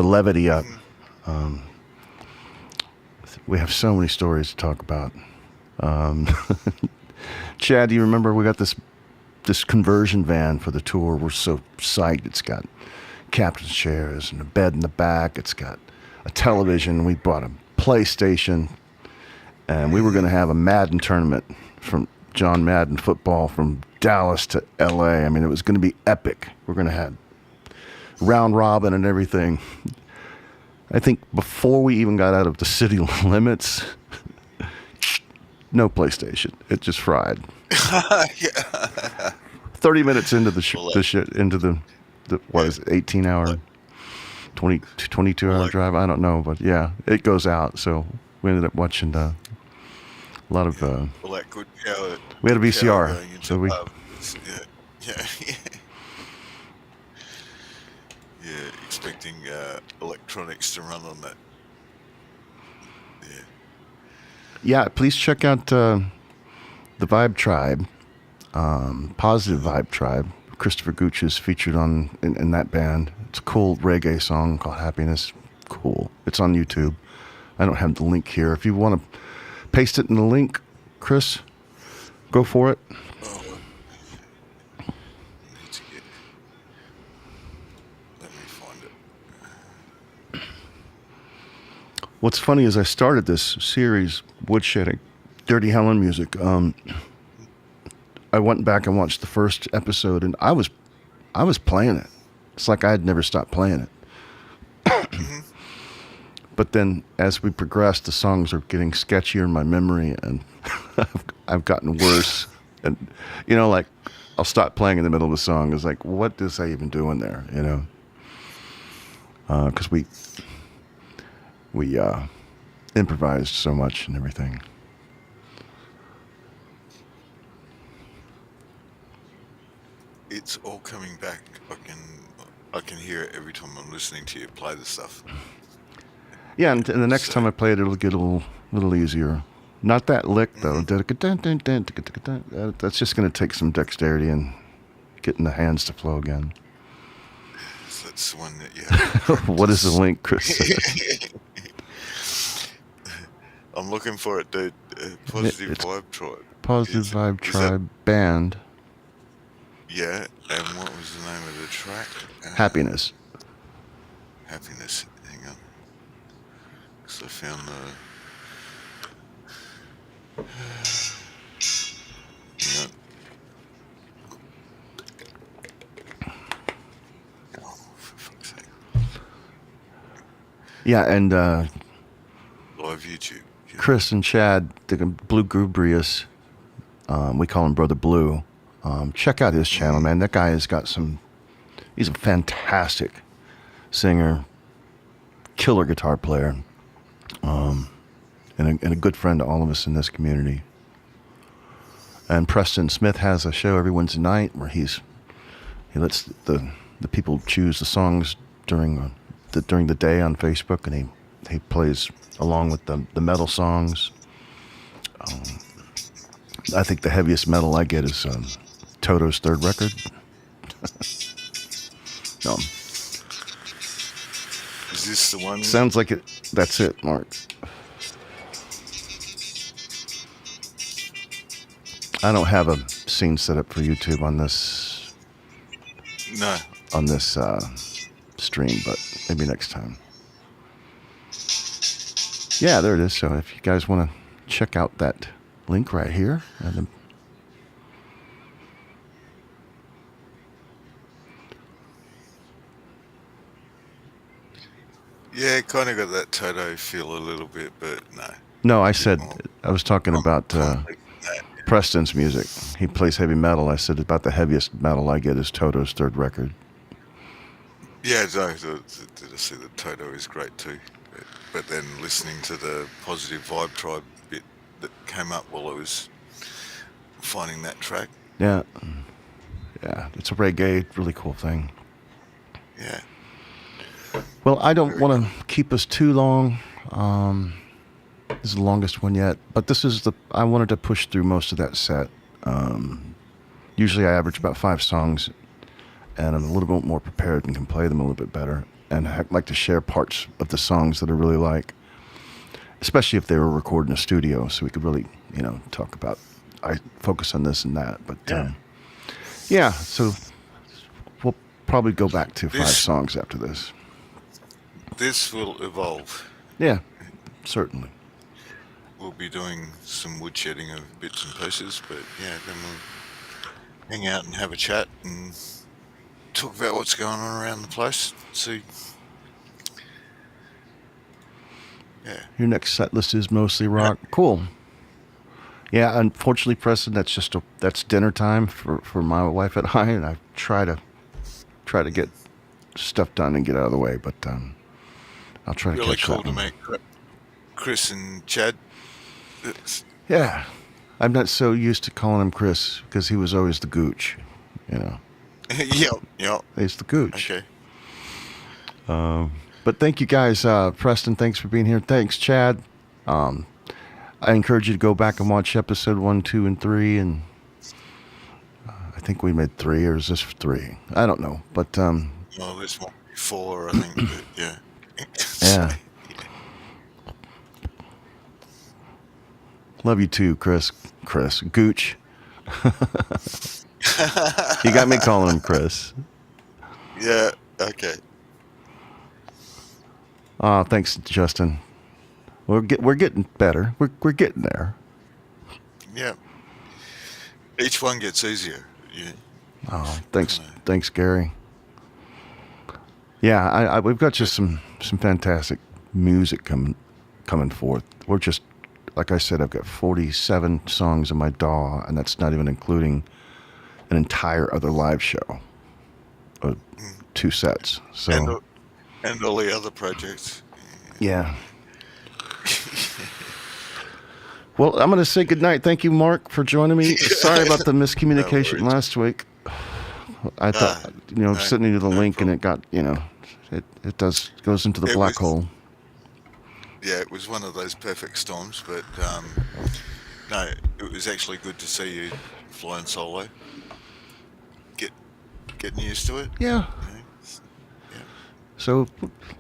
levity up. We have so many stories to talk about. Chad, do you remember we got this conversion van for the tour? We're so psyched. It's got captain's chairs and a bed in the back. It's got a television. We bought a PlayStation, and we were going to have a Madden tournament from John Madden football from Dallas to LA. I mean, it was going to be epic. We're going to have round robin and everything. I think before we even got out of the city limits, no PlayStation. It just fried. Yeah. 30 minutes into the what is it, 18-hour, 22-hour drive? I don't know, but yeah, it goes out. So we ended up watching a lot of. Well, that good power. We had a power VCR, going into so we. Yeah. Yeah, expecting electronics to run on that. Yeah. Yeah, please check out the Vibe Tribe, Positive Vibe Tribe. Christopher Gooch is featured in that band. It's a cool reggae song called Happiness. Cool. It's on YouTube. I don't have the link here. If you want to paste it in the link, Chris, go for it. Oh, I need to get. Let me find it. What's funny is I started this series, Woodshedding, Dirty Helen music. I went back and watched the first episode, and I was playing it. It's like I had never stopped playing it. But then, as we progressed, the songs are getting sketchier in my memory, and I've gotten worse. And like I'll stop playing in the middle of a song. It's like, what is I even doing there? Because we improvised so much and everything. It's all coming back. I can hear it every time I'm listening to you play the stuff. Yeah, and the next time I play it, it'll get a little easier. Not that lick though. That's just going to take some dexterity and getting the hands to flow again. So that's the one that you have. What is the link, Chris? I'm looking for it, dude. Positive It's Vibe Tribe. Positive Vibe Tribe Band. Yeah, and what was the name of the track? Happiness. Happiness. Hang on. Because I found the. Hang on. Oh, for fuck's sake. Yeah, and Live YouTube. Yeah. Chris and Chad, the Blue Gubrius, we call him Brother Blue. Check out his channel, man. That guy has got he's a fantastic singer, killer guitar player, and a good friend to all of us in this community. And Preston Smith has a show every Wednesday night where he lets the people choose the songs during the day on Facebook, and he plays along with the metal songs. I think the heaviest metal I get is Toto's third record. No. Is this the one? Sounds like it. That's it, Mark. I don't have a scene set up for YouTube on this No. stream, but maybe next time. Yeah, there it is. So if you guys want to check out that link right here, and then Yeah, kind of got that Toto feel a little bit, but no. no, I said I was talking about Completely that. Preston's music. He plays heavy metal. I said about the heaviest metal I get is Toto's third record. Yeah, no, I see that Toto is great too. But then listening to the Positive Vibe Tribe bit that came up while I was finding that track. Yeah, it's a reggae, really cool thing. Yeah. Well, I don't want to keep us too long. This is the longest one yet, but I wanted to push through most of that set. Usually I average about 5 songs, and I'm a little bit more prepared and can play them a little bit better. And I like to share parts of the songs that I really like, especially if they were recorded in a studio, so we could really, talk about, I focus on this and that. But so we'll probably go back to 5 songs after this. This will evolve. Yeah, certainly. We'll be doing some woodshedding of bits and pieces, but yeah, then we'll hang out and have a chat and talk about what's going on around the place. See. Yeah. Your next set list is mostly rock. Cool. Yeah, unfortunately, Preston, that's dinner time for my wife and I, and I try to get stuff done and get out of the way, but I'll try to Really catch cool that to one. meet Chris and Chad. Yeah, I'm not so used to calling him Chris because he was always the Gooch, Yep. He's the Gooch. Okay. But thank you guys, Preston. Thanks for being here. Thanks, Chad. I encourage you to go back and watch episode 1, 2, and 3, and I think we made 3, or is this 3? I don't know, but Well, this might be 4, I think. But yeah. yeah. Love you too, Chris, Gooch. You got me calling him Chris. Yeah. Okay. Oh, thanks, Justin. We're getting better. We're getting there. Yeah. Each one gets easier. Yeah. Oh, thanks, Gary. Yeah, we've got just some fantastic music coming forth. We're just, like I said, I've got 47 songs in my DAW, and that's not even including an entire other live show, 2 sets. So And all the other projects. yeah. Well, I'm going to say goodnight. Thank you, Mark, for joining me. Sorry about the miscommunication No worries. last week. I thought, sending you the link, and it got, it goes into the It black was- hole. Yeah, it was one of those perfect storms, but no, it was actually good to see you flying solo. Getting used to it. Yeah. You know? Yeah. So,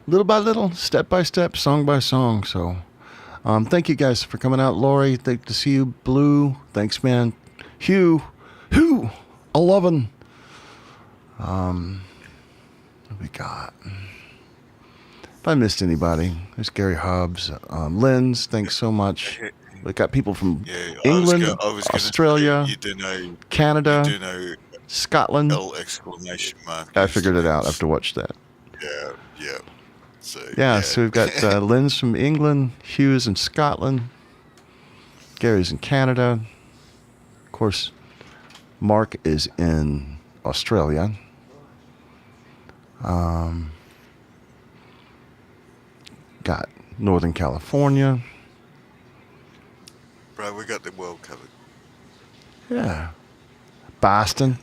little by little, step by step, song by song. So, thank you guys for coming out. Lori, thank to see you. Blue, thanks, man. Hugh, 11. What we got? If I missed anybody, there's Gary Hobbs. Lynn's, thanks so much. We got people from Yeah, England, I was gonna Australia, say, you do know Canada, Scotland. L exclamation mark. I figured it out after watch that. Yeah. So So we've got Lynn's from England, Hugh's in Scotland, Gary's in Canada. Of course, Mark is in Australia. Got Northern California. Bro, we got the world covered. Yeah. Boston.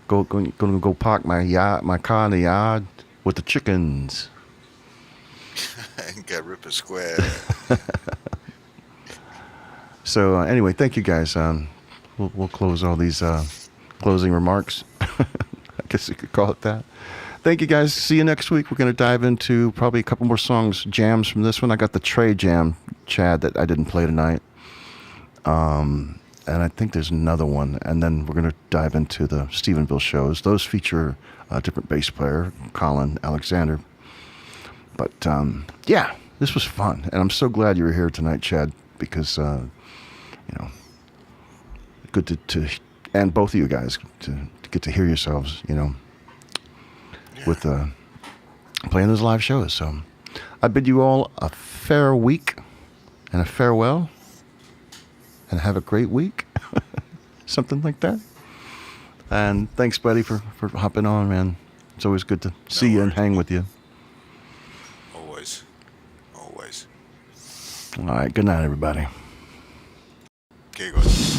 Gonna go park my car in the yard with the chickens. And go rip a square. So anyway, thank you guys. We'll close all these closing remarks. I guess you could call it that. Thank you guys. See you next week. We're going to dive into probably a couple more songs, jams from this one. I got the Trey jam, Chad, that I didn't play tonight. and I think there's another one. And then we're going to dive into the Stephenville shows. Those feature a different bass player, Colin Alexander. But yeah, this was fun, and I'm so glad you were here tonight, Chad, because good to and both of you guys to get to hear yourselves, with playing those live shows. So I bid you all a fair week and a farewell, and have a great week, something like that. And thanks, buddy, for hopping on, man. It's always good to see you and hang with you. Always. All right, good night, everybody. Okay, guys.